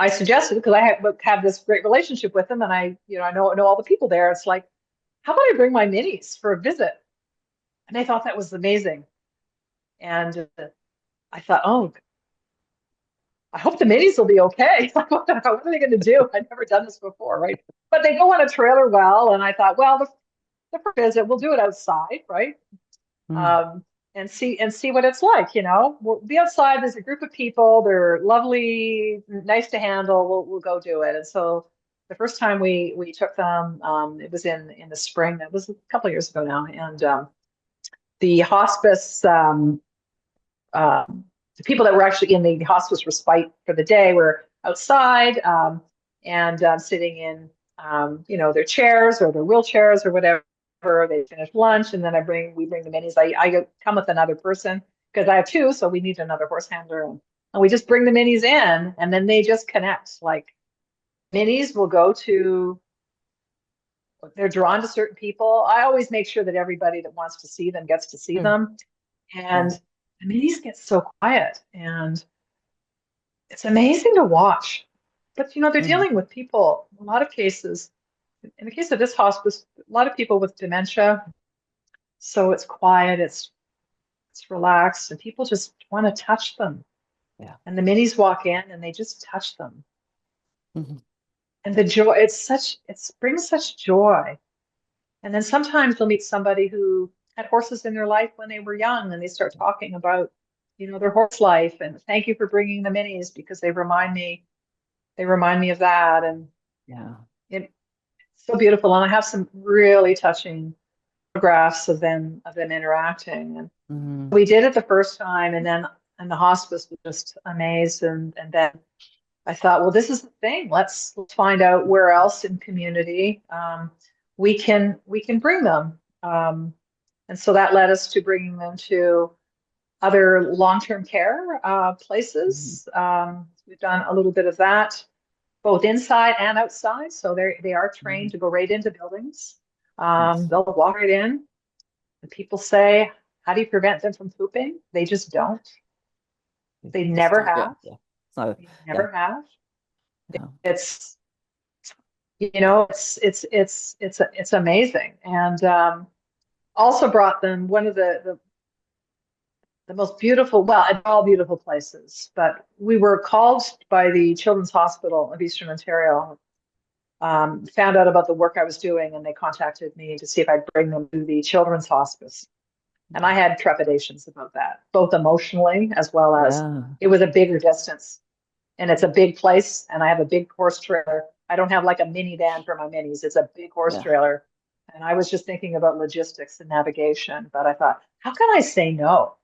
I suggested, because I have this great relationship with them, and I know all the people there. It's like, how about I bring my minis for a visit? And they thought that was amazing. And I thought, oh, I hope the minis will be okay. What are they going to do? I've never done this before, right? But they go on a trailer well, and I thought, well, the first visit, we'll do it outside, right? And see what it's like. We'll be outside. There's a group of people. They're lovely, nice to handle. We'll go do it. And so the first time we took them, it was in the spring. That was a couple of years ago now. And the hospice, the people that were actually in the hospice respite for the day were outside, and sitting in their chairs or their wheelchairs or whatever. They finish lunch, and then we bring the minis. I come with another person because I have two, so we need another horse handler, and we just bring the minis in, and then they just connect. Like, minis will go to, they're drawn to certain people. I always make sure that everybody that wants to see them gets to see them, and the minis get so quiet, and it's amazing to watch. But they're dealing with people. In a lot of cases, in the case of this hospice, a lot of people with dementia. So it's quiet, it's relaxed, and people just want to touch them. Yeah. And the minis walk in and they just touch them. And the joy, it brings such joy. And then sometimes they'll meet somebody who had horses in their life when they were young, and they start talking about, their horse life, and thank you for bringing the minis because they remind me of that. And it's so beautiful. And I have some really touching photographs of them interacting. And we did it the first time, and the hospice was just amazed. And then I thought, well, this is the thing. Let's find out where else in community we can bring them. And so that led us to bringing them to other long-term care places. We've done a little bit of that, both inside and outside. So they are trained to go right into buildings. They'll walk right in. And people say, how do you prevent them from pooping? They just don't. They never have. They never have. It's it's amazing. And also brought them, one of the the most beautiful, well, and all beautiful places, but we were called by the Children's Hospital of Eastern Ontario, found out about the work I was doing, and they contacted me to see if I'd bring them to the children's hospice. And I had trepidations about that, both emotionally as well as Yeah. it was a bigger distance. And it's a big place, and I have a big horse trailer. I don't have like a minivan for my minis. It's a big horse Yeah. trailer. And I was just thinking about logistics and navigation, but I thought, how can I say no?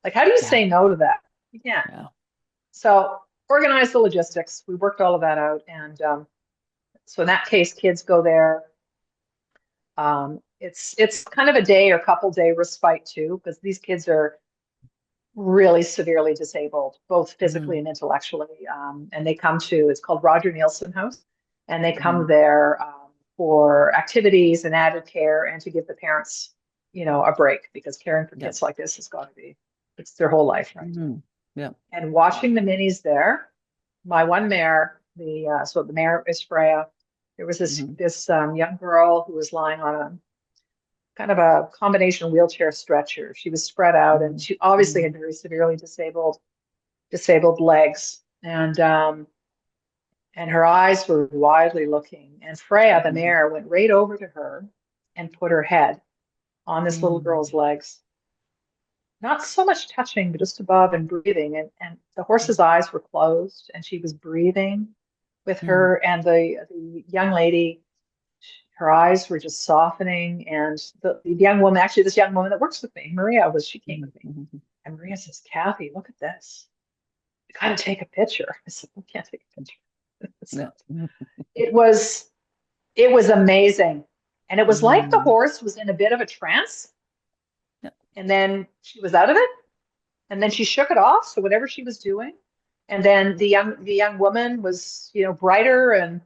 Like, how do you Yeah. say no to that? You can't. Yeah. So organize the logistics. We worked all of that out. And so in that case, kids go there. It's kind of a day or couple day respite too, because these kids are really severely disabled, both physically and intellectually. And they come to, it's called Roger Nielsen House, and they come there for activities and added care and to give the parents, a break, because caring for kids like this has got to be, it's their whole life, right? Yeah. And watching the minis there, my one mare, so the mare is Freya. There was this young girl who was lying on a kind of a combination wheelchair stretcher. She was spread out, and she obviously had very severely disabled legs, and her eyes were widely looking. And Freya, the mare, went right over to her and put her head on this little girl's legs. Not so much touching, but just above and breathing. And the horse's eyes were closed, and she was breathing with her. And the young lady, her eyes were just softening. And the young woman, actually, this young woman that works with me, Maria, she came with me. And Maria says, Kathie, look at this. You got to take a picture. I said, I can't take a picture. It was amazing. And it was like the horse was in a bit of a trance. And then she was out of it. And then she shook it off. So whatever she was doing. And then the young woman was, brighter, and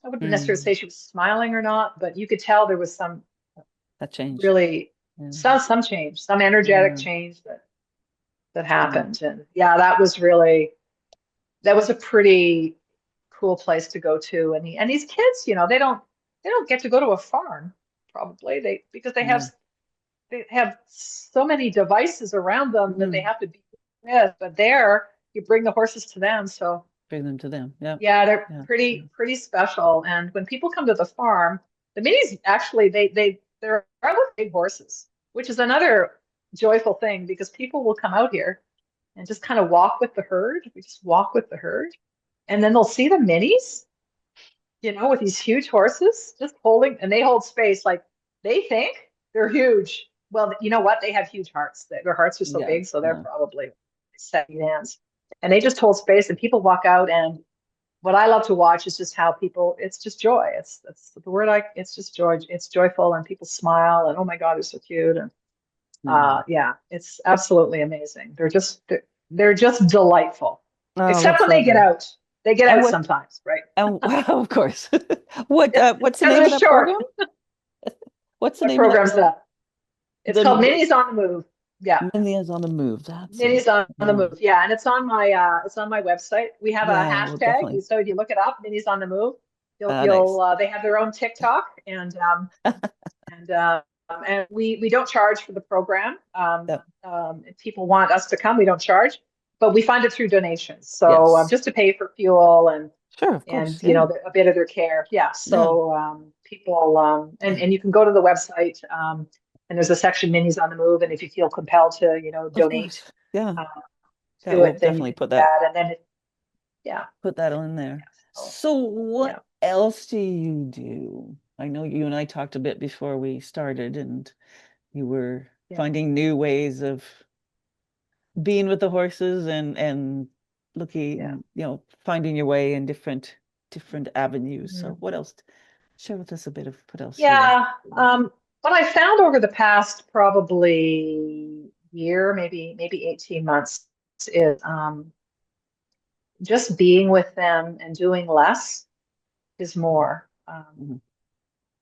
I wouldn't necessarily say she was smiling or not, but you could tell there was some that change. Really some change, some energetic change that happened. And that was a pretty cool place to go to. And these kids, they don't get to go to a farm, probably, because they have so many devices around them that they have to be with. But there, you bring the horses to them, so bring them to them. They're pretty special. And when people come to the farm, the minis actually they're big horses, which is another joyful thing, because people will come out here and just kind of walk with the herd. We just walk with the herd, and then they'll see the minis, with these huge horses just holding, and they hold space. Like, they think they're huge. Well, you know what? They have huge hearts. Their hearts are so big, so they're probably 70 hands. And they just hold space, and people walk out. And what I love to watch is just how it's just joy. That's the word. It's just joy. It's joyful, and people smile, and oh my God, they're so cute. And it's absolutely amazing. They're just delightful. Except when they get out. They get out sometimes, right? And of course. What's the name of that program? What's the name of that? It's called Minis on the Move. Yeah. Minis on the Move. Minis on the Move. Yeah. And it's on my website. We have a hashtag. So if you look it up, Minis on the Move, they have their own TikTok, and we don't charge for the program. If people want us to come, we don't charge, but we fund it through donations. So just to pay for fuel and a bit of their care. Yeah. So people and you can go to the website. And there's a section Minis on the Move, and if you feel compelled to, donate, we'll definitely put that. And then, put that on there. So what else do you do? I know you and I talked a bit before we started, and you were finding new ways of being with the horses and looking, finding your way in different avenues. So what else? Share with us a bit of what else. What I found over the past probably year, maybe 18 months, is just being with them and doing less is more.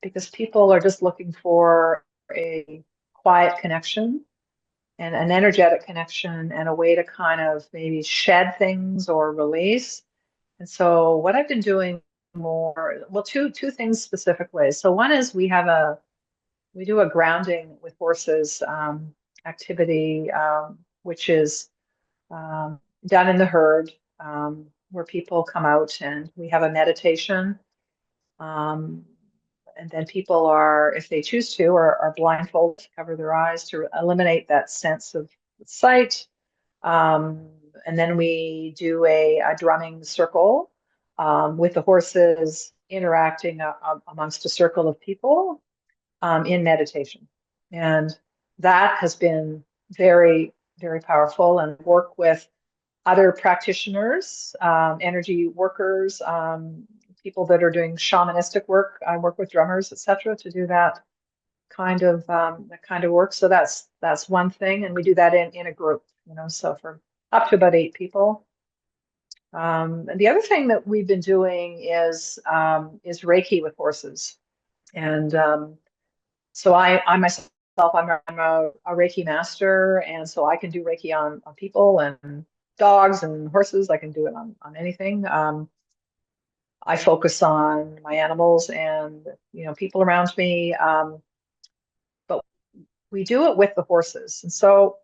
Because people are just looking for a quiet connection and an energetic connection, and a way to kind of maybe shed things or release. And so what I've been doing more, two things specifically. So one is we do a grounding with horses activity which is done in the herd, where people come out and we have a meditation. And then people are, if they choose to, are blindfolded to cover their eyes to eliminate that sense of sight. And then we do a drumming circle with the horses interacting amongst a circle of people in meditation. And that has been very, very powerful, and work with other practitioners, energy workers, people that are doing shamanistic work. I work with drummers, etc., to do that kind of work. So that's one thing, and we do that in a group, so for up to about 8 people. And the other thing that we've been doing is Reiki with horses, and so I myself, I'm a Reiki master, and so I can do Reiki on people and dogs and horses. I can do it on anything. I focus on my animals and people around me, but we do it with the horses, and so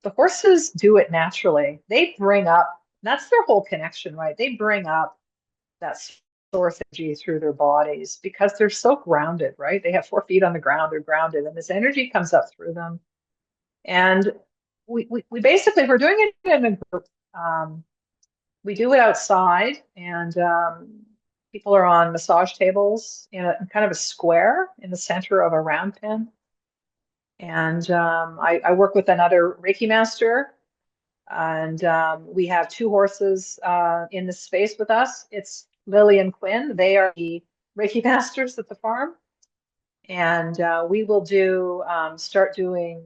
the horses do it naturally. They bring up, that's their whole connection, right? They bring up that source energy through their bodies because they're so grounded, right? They have 4 feet on the ground, they're grounded, and this energy comes up through them. And we basically, we're doing it in a group. We do it outside, and people are on massage tables in a kind of a square in the center of a round pen. And I work with another Reiki master, and we have 2 horses in the space with us. It's Lily and Quinn. They are the Reiki masters at the farm. And we will start doing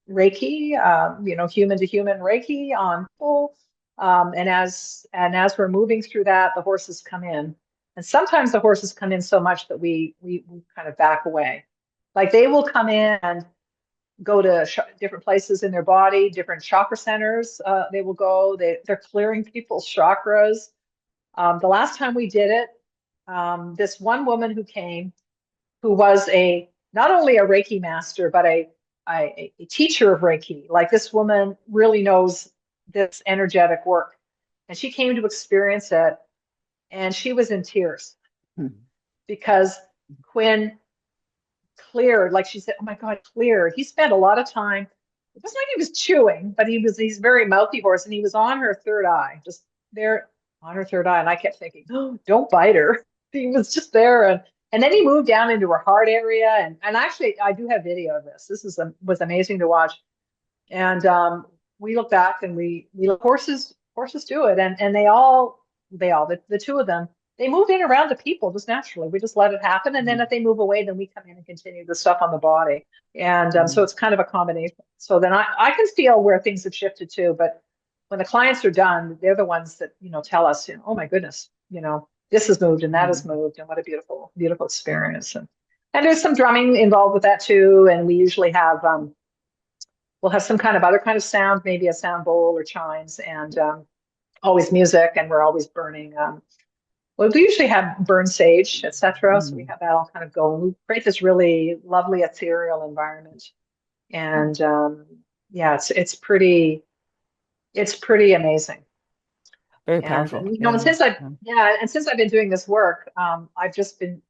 Reiki, human to human Reiki on people. And as we're moving through that, the horses come in. And sometimes the horses come in so much that we kind of back away. Like they will come in and go to different places in their body, different chakra centers. They will go. They're clearing people's chakras. The last time we did it, this one woman who came, who was not only a Reiki master, but a teacher of Reiki. Like this woman really knows this energetic work. And she came to experience it, and she was in tears because Quinn cleared, like she said, oh my God, cleared. He spent a lot of time. It wasn't like he was chewing, but he's very mouthy horse, and he was on her third eye, just there on her third eye. And I kept thinking, oh, don't bite her. He was just there. And then he moved down into her heart area. And actually, I do have video of this. This was amazing to watch. And we look back, and we horses do it. And the 2 of them, they move in around the people just naturally. We just let it happen. And then if they move away, then we come in and continue the stuff on the body. And so it's kind of a combination. So then I can feel where things have shifted too. But when the clients are done, they're the ones that, tell us, oh my goodness, this has moved and that has moved, and what a beautiful, beautiful experience. And there's some drumming involved with that too. And we usually have, we'll have some other kind of sound, maybe a sound bowl or chimes, and always music. And we're always burning, well, we usually have burn sage, etc. So we have that all kind of going. We create this really lovely ethereal environment. And it's pretty amazing. Very powerful. And since I've been doing this work, I've just been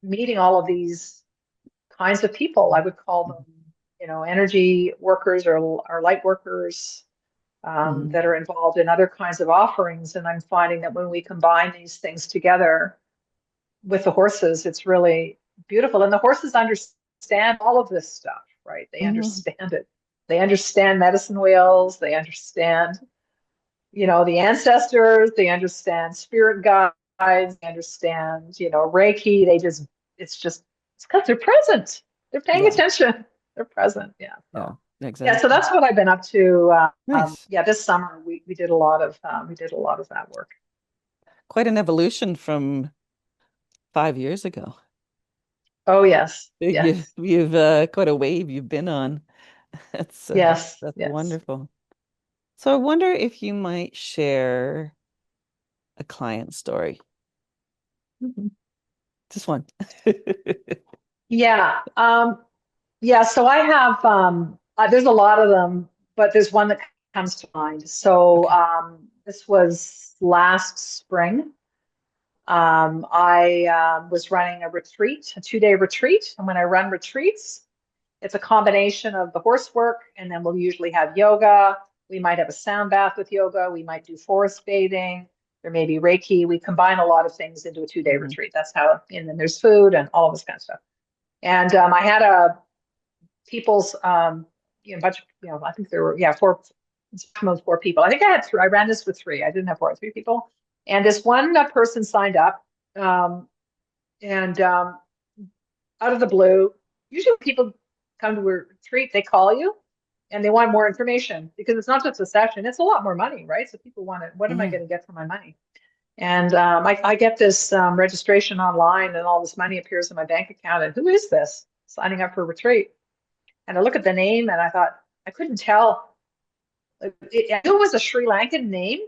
meeting all of these kinds of people. I would call them, energy workers or light workers that are involved in other kinds of offerings. And I'm finding that when we combine these things together with the horses, it's really beautiful. And the horses understand all of this stuff, right? They understand it. They understand medicine wheels. They understand the ancestors, they understand spirit guides, they understand, Reiki. It's because they're present. They're paying attention. They're present. Yeah. So, exactly. Yeah. So that's what I've been up to. Nice. This summer we did a lot of that work. Quite an evolution from 5 years ago. Oh yes. Yes. You've quite a wave you've been on. That's wonderful. So I wonder if you might share a client story. Just one. Yeah. So I have There's a lot of them, but there's one that comes to mind. So Okay. this was last spring. I was running a retreat, a 2-day retreat. And when I run retreats, it's a combination of the horse work, and then we'll usually have yoga. We might have a sound bath with yoga. We might do forest bathing. There may be Reiki. We combine a lot of things into a 2-day Hmm. retreat. That's how, and then there's food and all of this kind of stuff. And I had a people's, bunch of, I think there were, four, it's maximum of 4 people. I think I had three. I ran this with three. I didn't have 4, 3 people. And this one person signed up, and out of the blue, usually when people come to a retreat, they call you and they want more information because it's not just a session, it's a lot more money, right? So people want it. What am I Hmm. going to get for my money? And I get this registration online and all this money appears in my bank account. And who is this signing up for a retreat? And I look at the name and I thought, I couldn't tell. I knew it was a Sri Lankan name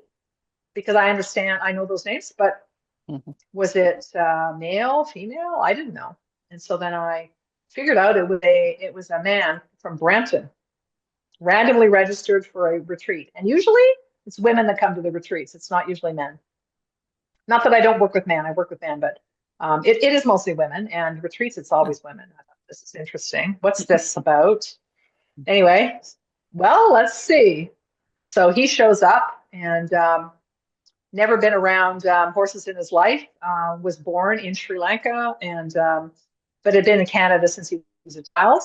because I know those names, but Hmm. was it male, female? I didn't know. And so then I figured out it was a man from Brampton, randomly registered for a retreat. And usually it's women that come to the retreats. It's not usually men. Not that I don't work with men, I work with men, but it is mostly women. And retreats, it's Oh. always women. I thought, this is interesting. What's this about? Anyway, well, let's see. So he shows up and never been around horses in his life. Was born in Sri Lanka and but had been in Canada since he was a child.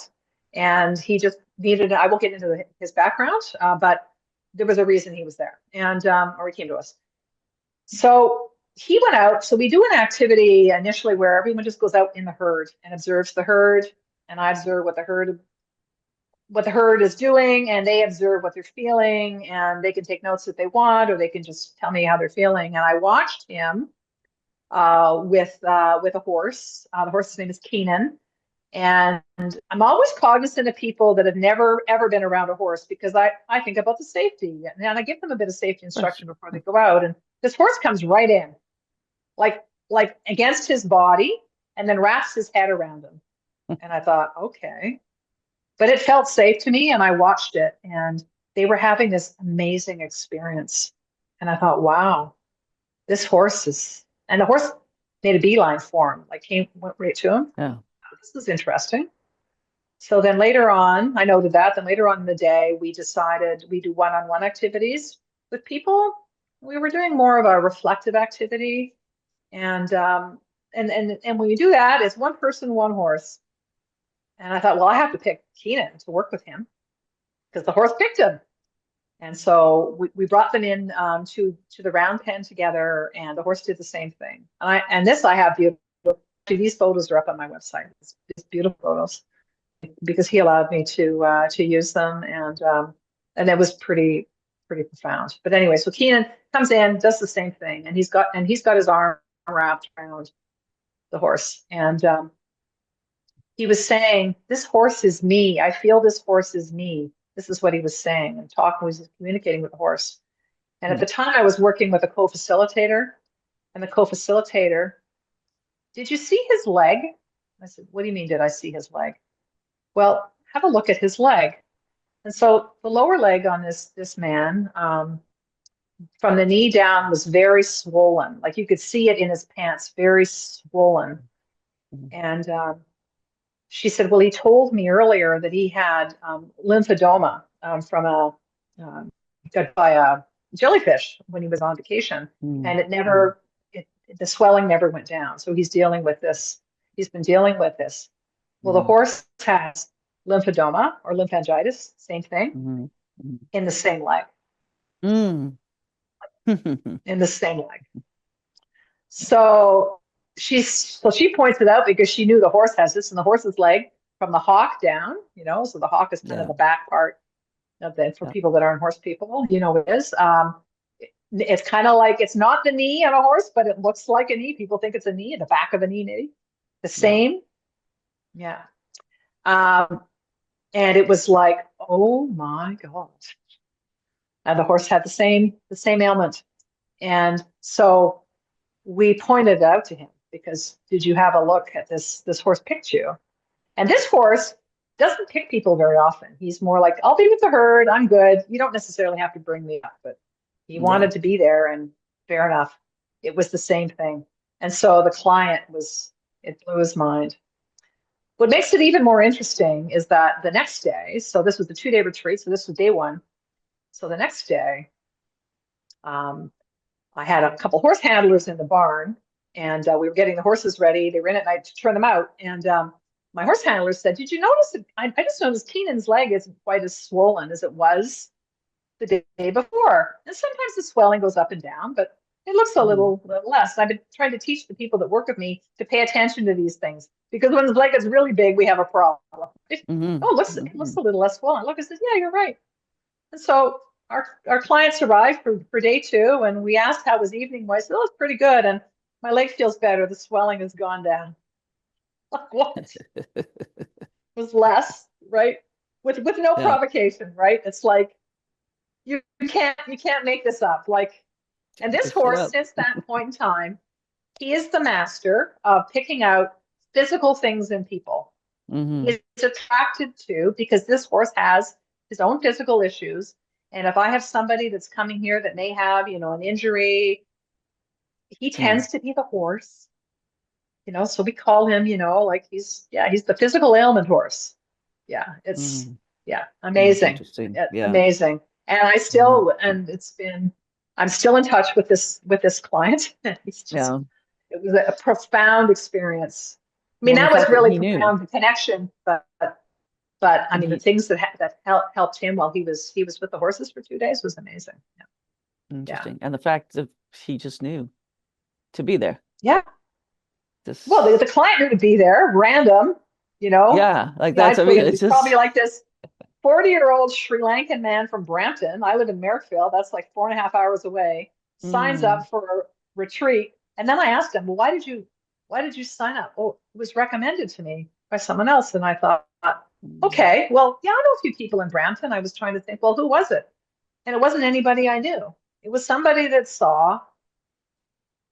And he just needed. I won't get into his background, but there was a reason he was there, and or he came to us. So he went out. So we do an activity initially where everyone just goes out in the herd and observes the herd, and I observe what the herd is doing, and they observe what they're feeling, and they can take notes if they want, or they can just tell me how they're feeling. And I watched him with a horse. The horse's name is Keenan, and I'm always cognizant of people that have never ever been around a horse because I think about the safety, and I give them a bit of safety Of course. instruction before they go out. And this horse comes right in, like against his body, and then wraps his head around him. And I thought, okay. But it felt safe to me, and I watched it, and they were having this amazing experience. And I thought, wow, this horse is, and the horse made a beeline for him, went right to him. Yeah. This is interesting. So then later on, I noted that. Then later on in the day, we decided we do one-on-one activities with people. We were doing more of a reflective activity, and when you do that, it's one person, one horse. And I thought, well, I have to pick Keenan to work with him because the horse picked him. And so we brought them in to the round pen together, and the horse did the same thing. And this I have beautiful. Actually, these photos are up on my website. It's beautiful photos because he allowed me to use them, and it was pretty profound. But anyway, so Keenan comes in, does the same thing, and he's got his arm wrapped around the horse, and he was saying, "This horse is me. I feel this horse is me." This is what he was saying and talking, was communicating with the horse. And at Hmm. the time, I was working with a co-facilitator, and the co-facilitator, "Did you see his leg?" I said, "What do you mean, did I see his leg?" "Well, have a look at his leg." And so the lower leg on this man, from the knee down, was very swollen. Like you could see it in his pants, very swollen. Hmm. And she said, "Well, he told me earlier that he had lymphedema from got by a jellyfish when he was on vacation, Hmm. and the swelling never went down. So he's dealing with this. He's been dealing with this. Well, the Hmm. horse has lymphedema or lymphangitis, same thing, Hmm. Hmm. in the same leg, Hmm. in the same leg. So she points it out because she knew the horse has this, and the horse's leg from the hock down, so the hock is kind of Yeah. the back part of the, for Yeah. people that aren't horse people, it is. It's kind of like, it's not the knee on a horse, but it looks like a knee. People think it's a knee, the back of a knee, maybe. The Yeah. same. Yeah. Um, and it was like, oh my God. And the horse had the same ailment. And so we pointed it out to him because did you have a look at this horse picked you? And this horse doesn't pick people very often. He's more like, I'll be with the herd. I'm good. You don't necessarily have to bring me up, but he Yeah. wanted to be there, and fair enough. It was the same thing. And so the client it blew his mind. What makes it even more interesting is that the next day, so this was the 2-day retreat, so this was day one. So the next day, um, I had a couple horse handlers in the barn, and we were getting the horses ready. They were in at night to turn them out. And my horse handler said, "Did you notice that I just noticed Keenan's leg isn't quite as swollen as it was the day before? And sometimes the swelling goes up and down, but it looks a little less." And I've been trying to teach the people that work with me to pay attention to these things, because when his leg is really big, we have a problem. Mm-hmm. Oh, it looks a little less swollen. Look, I said, "Yeah, you're right." And so our clients arrived for day two, and we asked how his evening was. "Oh, it's pretty good, and my leg feels better. The swelling has gone down." Like, what? It was less, right? With no Yeah. provocation, right? It's like you can't make this up. Like, and this It's it horse, up. since that point in time, he is the master of picking out physical things in people. Mm-hmm. He's attracted to, because this horse has his own physical issues. And if I have somebody that's coming here that may have, an injury, he Yeah. tends to be the horse, so we call him, like he's the physical ailment horse. Yeah, it's, Mm-hmm. yeah, That's amazing. interesting. Yeah. Amazing. And Yeah. I'm still in touch with this client. He's just, Yeah. it was a profound experience. I mean, Well, the that was fact that really he knew, profound, the connection, but I and mean, the he things that helped him while he was with the horses for 2 days was amazing. Yeah, interesting, and the fact that he just knew to be there. yeah. Well, the This, client knew to be there, random. You know, yeah, like yeah, I that's. I mean, believe it's he's just. probably like this 40-year-old Sri Lankan man from Brampton. I live in Merrickville. That's like 4.5 hours away. Signs Mm, up for a retreat, and then I asked him, "Well, why did you sign up?" "Oh, it was recommended to me by someone else." And I thought, mm, okay, well, yeah, I know a few people in Brampton. I was trying to think, well, who was it? And it wasn't anybody I knew. It was somebody that saw,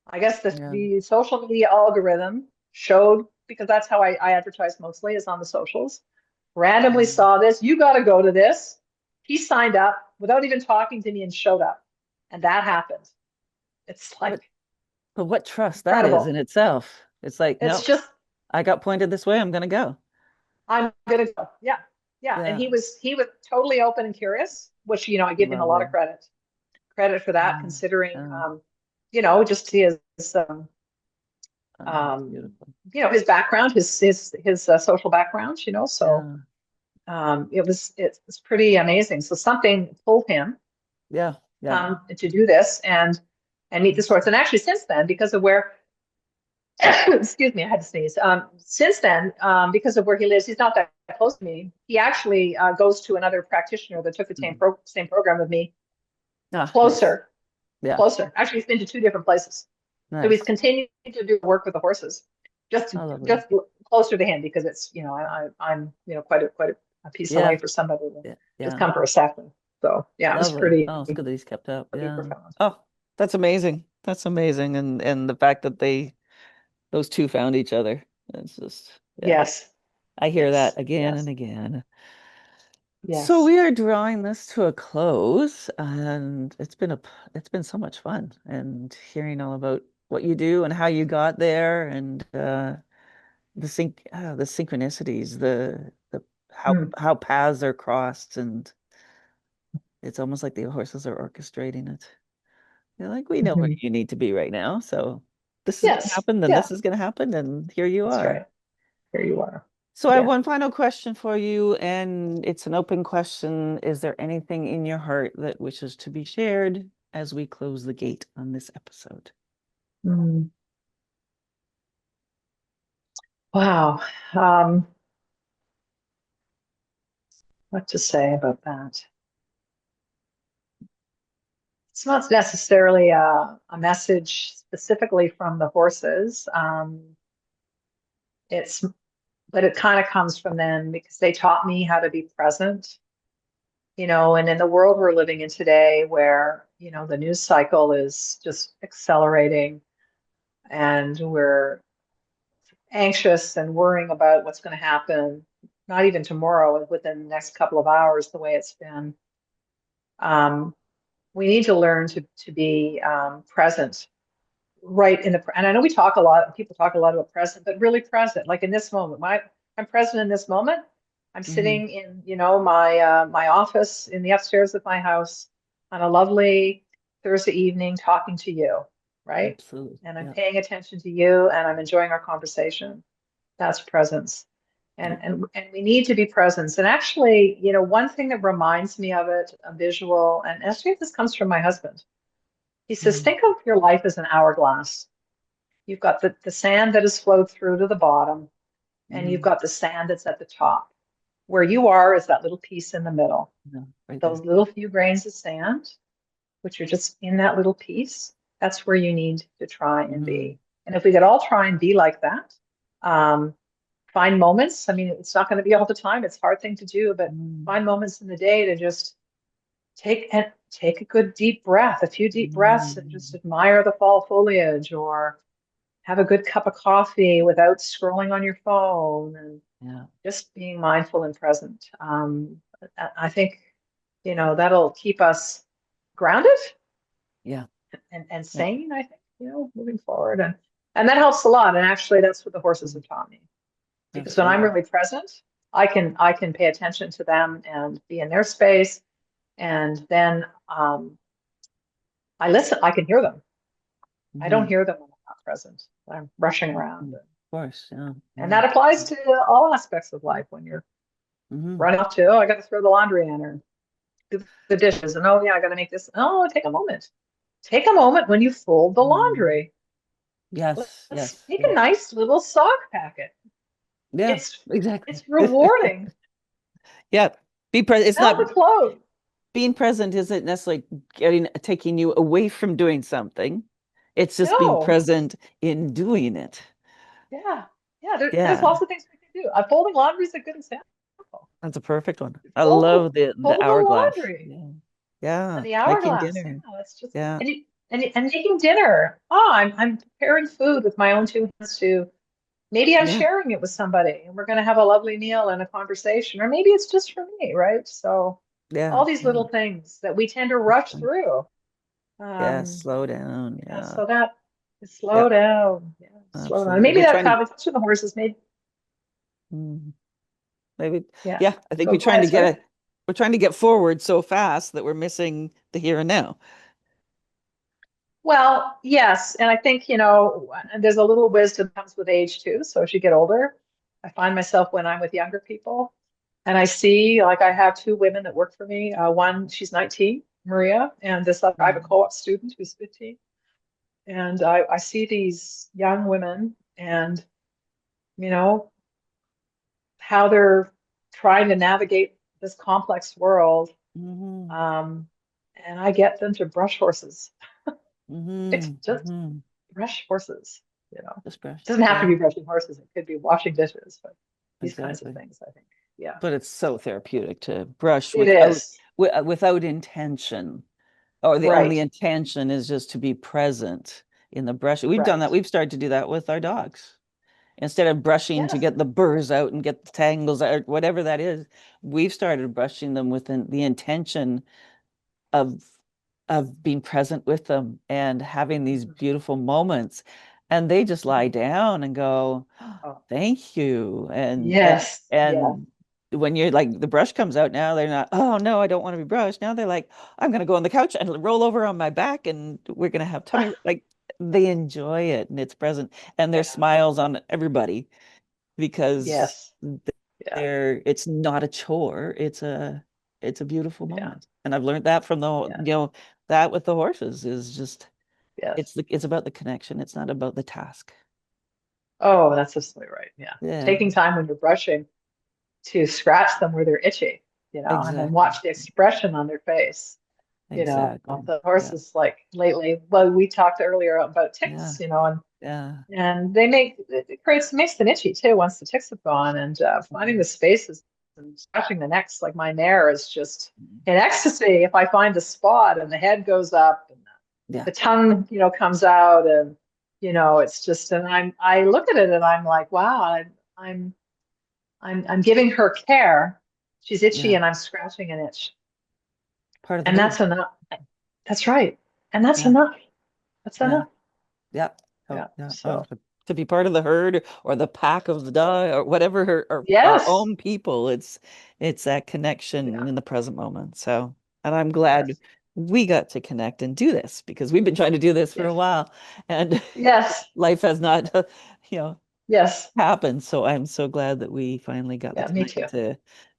I guess, yeah. the social media algorithm showed, because that's how I advertise mostly, is on the socials. Randomly Mm. saw this. You got to go to this. He signed up without even talking to me and showed up. And that happened. It's like But but what trust that is incredible. in itself. It's like, It's no, just, I got pointed this way. I'm gonna go. I'm gonna go. Yeah. Yeah. And Yeah, he was totally open and curious, which, I give him a lot of lovely. credit for that, Mm, considering, oh, just his, oh, that's um, beautiful. his background, his social background, so Yeah, it's pretty amazing. So something pulled him yeah, yeah. to do this and meet the That's sorts. And actually, since then, because of where, excuse me, I had to sneeze. Since then, because of where he lives, he's not that close to me. He actually goes to another practitioner that took the same mm. same program with me, Ah, nice. closer, Yeah, closer. Actually, he's been to two different places. So he's nice. continuing to do work with the horses, just Oh, lovely. just closer to him, because it's, I'm quite a piece away Yeah, for somebody to yeah, just yeah. come for a second. So yeah, it was Lovely. pretty Oh, it's good that he's kept up. pretty Yeah. profound. Oh, that's amazing. That's amazing. And the fact that those two found each other. It's just, yeah. Yes, I hear yes, that again and yes, again. So yes. we are drawing this to a close, and it's been so much fun and hearing all about what you do and how you got there and the synchronicities, the Mm. how paths are crossed, and it's almost like the horses are orchestrating it. You're like, we know where Hmm. you need to be right now, so this is going to Yes, happen, then yeah, this is going to happen, and here you that's are. right. Here you are. So I have Yeah. one final question for you, and it's an open question. Is there anything in your heart that wishes to be shared as we close the gate on this episode? Mm. Wow. Um, what to say about that? It's not necessarily a message specifically from the horses. It's But it kind of comes from them, because they taught me how to be present, and in the world we're living in today, where, the news cycle is just accelerating, and we're anxious and worrying about what's going to happen, not even tomorrow, within the next couple of hours, the way it's been. We need to learn to be present, right in the, and I know we talk a lot, people talk a lot about present, but really present, like in this moment. I'm present in this moment. I'm Hmm. sitting in, my office in the upstairs of my house on a lovely Thursday evening talking to you, right? Absolutely. And I'm Yeah. paying attention to you and I'm enjoying our conversation. That's presence. Yeah. And we need to be present. And actually, one thing that reminds me of it, a visual, and actually this comes from my husband. He says, Mm. think of your life as an hourglass. You've got the sand that has flowed through to the bottom, and you've Mm. got the sand that's at the top. Where you are is that little piece in the middle. Yeah. Right Those there. little few grains of sand, which are just in that little piece, that's where you need to try and Mm. be. And if we could all try and be like that, um, find moments. I mean, it's not going to be all the time. It's a hard thing to do, but Mm. find moments in the day to just take a good deep breath, a few deep breaths, and Mm. just admire the fall foliage, or have a good cup of coffee without scrolling on your phone, and Yeah. just being mindful and present. I think, that'll keep us grounded Yeah. and Yeah. sane, I think, moving forward. And that helps a lot. And actually, that's what the horses Mm. have taught me. Because when I'm Absolutely. really present, I can pay attention to them and be in their space. And then I listen, I can hear them. I don't Hmm. hear them when I'm not present. I'm rushing around. Of course. Yeah. And Yeah. that applies to all aspects of life when you're Hmm. running off to, oh, I got to throw the laundry in or do the dishes. And oh, yeah, I got to make this. Oh, take a moment. Take a moment when you fold the Mm. laundry. Yes. Let's Yes. make a Yes. nice little sock packet. Yeah. It's Exactly. it's rewarding. Yeah. Be present. It's Smell not the clothes. being present isn't necessarily taking you away from doing something. It's just being No. present in doing it. Yeah. Yeah. There's Yeah. lots of things we can do. Folding laundry is a good example. That's a perfect one. I Fold the love the fold the hourglass. laundry. Yeah. And Yeah. the Making hourglass, yeah, dinner. that's just Yeah. and making dinner. Oh, I'm preparing food with my own two hands too. Maybe I'm Yeah. sharing it with somebody and we're going to have a lovely meal and a conversation, or maybe it's just for me, right? So Yeah. all these Yeah. little things that we tend to That's rush fun. through. Yeah. Um, Slow down. yeah, Yeah. so that Yeah. slow down. Yeah, slow down. Absolutely. Maybe We're that trying to conversation the horses made. mm, maybe Yeah. yeah, I think Go ahead, sorry. we're trying to get forward so fast that we're missing the here and now. Well, yes, and I think, there's a little wisdom comes with age too. So as you get older, I find myself when I'm with younger people and I see, like, I have two women that work for me. One, she's 19, Maria, and this other, I have a Mm. co-op student who's 15. And I see these young women and, you know, how they're trying to navigate this complex world. Hmm. Um, and I get them to brush horses. It's Hmm. just Hmm. brush horses, you know. Just brush. It doesn't have to Yeah, be brushing horses. It could be washing dishes, but these kinds of exactly. things, I think. Yeah, But it's so therapeutic to brush it is. without intention, or the only Right, intention is just to be present in the brush. We've done that. right. We've started to do that with our dogs. Instead of brushing to Yes. get the burrs out and get the tangles out, whatever that is, we've started brushing them with the intention of being present with them and having these Mhm. beautiful moments. And they just lie Mhm. down and go, Oh, thank you. yes, yes, And when you're like the brush comes out now, they're not, oh no, I don't want to be brushed. Now they're like, I'm gonna go on the couch and roll over on my back and we're gonna have tummy like they enjoy it and it's present and there's yeah, smiles on everybody because yes, yeah, it's not a chore. It's a beautiful yeah, moment. And I've learned that from yeah, that with the horses is just yes. it's about the connection. It's not about the task. Oh, that's absolutely right. Yeah. Yeah, Taking time when you're brushing to scratch them where they're itchy, and then exactly. watch the expression on their face. Exactly. The Yeah. horses, like, lately, well, we talked earlier about Yeah. ticks, and Yeah. they makes them itchy too once the ticks have gone. And finding Mhm. the spaces and scratching the necks, like my mare is just in ecstasy if I find a spot and the head goes up and Yeah. the tongue, comes out, and it's just, and I look at it and I'm like, wow, I'm I'm giving her care. She's itchy Yeah. and I'm scratching an itch. Part of the And herd. that's enough. That's right. And that's Yeah. enough. That's Yeah. enough. Yeah. Oh, Yeah. yeah. Oh, So, to be part of the herd or the pack of the dog or whatever or our yes. own people, it's that connection Yeah. in the present moment. So, and I'm glad Yes. we got to connect and do this because we've been trying to do this for a Yes. while and Yes. life has not, you know, Yes. happened. So I'm so glad that we finally got the Yeah, me time too.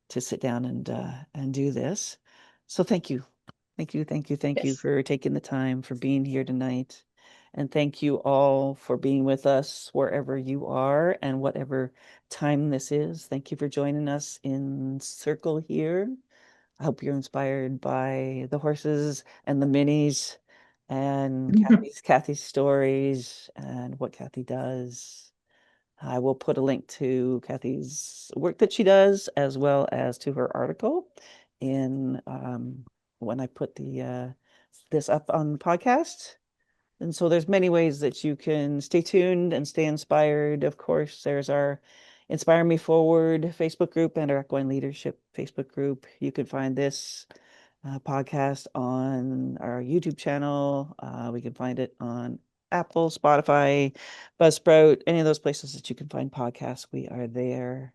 to sit down and do this. So thank you. Thank you, thank you, thank you Yes. for taking the time for being here tonight. And thank you all for being with us wherever you are and whatever time this is. Thank you for joining us in circle here. I hope you're inspired by the horses and the minis and Kathie's stories and what Kathie does. I will put a link to Kathie's work that she does, as well as to her article in when I put the this up on the podcast. And so there's many ways that you can stay tuned and stay inspired. Of course, there's our Inspire Me Forward Facebook group and our Equine Leadership Facebook group. You can find this podcast on our YouTube channel. We can find it on Apple, Spotify, Buzzsprout, any of those places that you can find podcasts. We are there.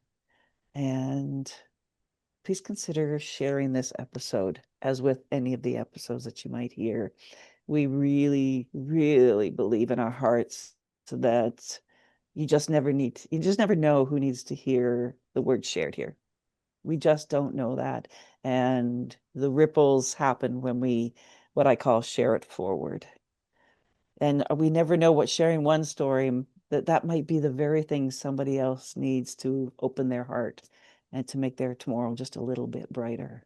And please consider sharing this episode, as with any of the episodes that you might hear. We really, really believe in our hearts that you just never know who needs to hear the word shared here. We just don't know that. And the ripples happen when we, what I call, share it forward. And we never know what sharing one story, that might be the very thing somebody else needs to open their heart and to make their tomorrow just a little bit brighter.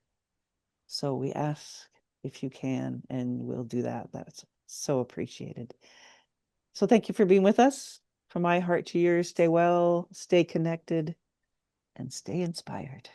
So we ask if you can, and we'll do that. That's so appreciated. So thank you for being with us. From my heart to yours, stay well, stay connected, and stay inspired.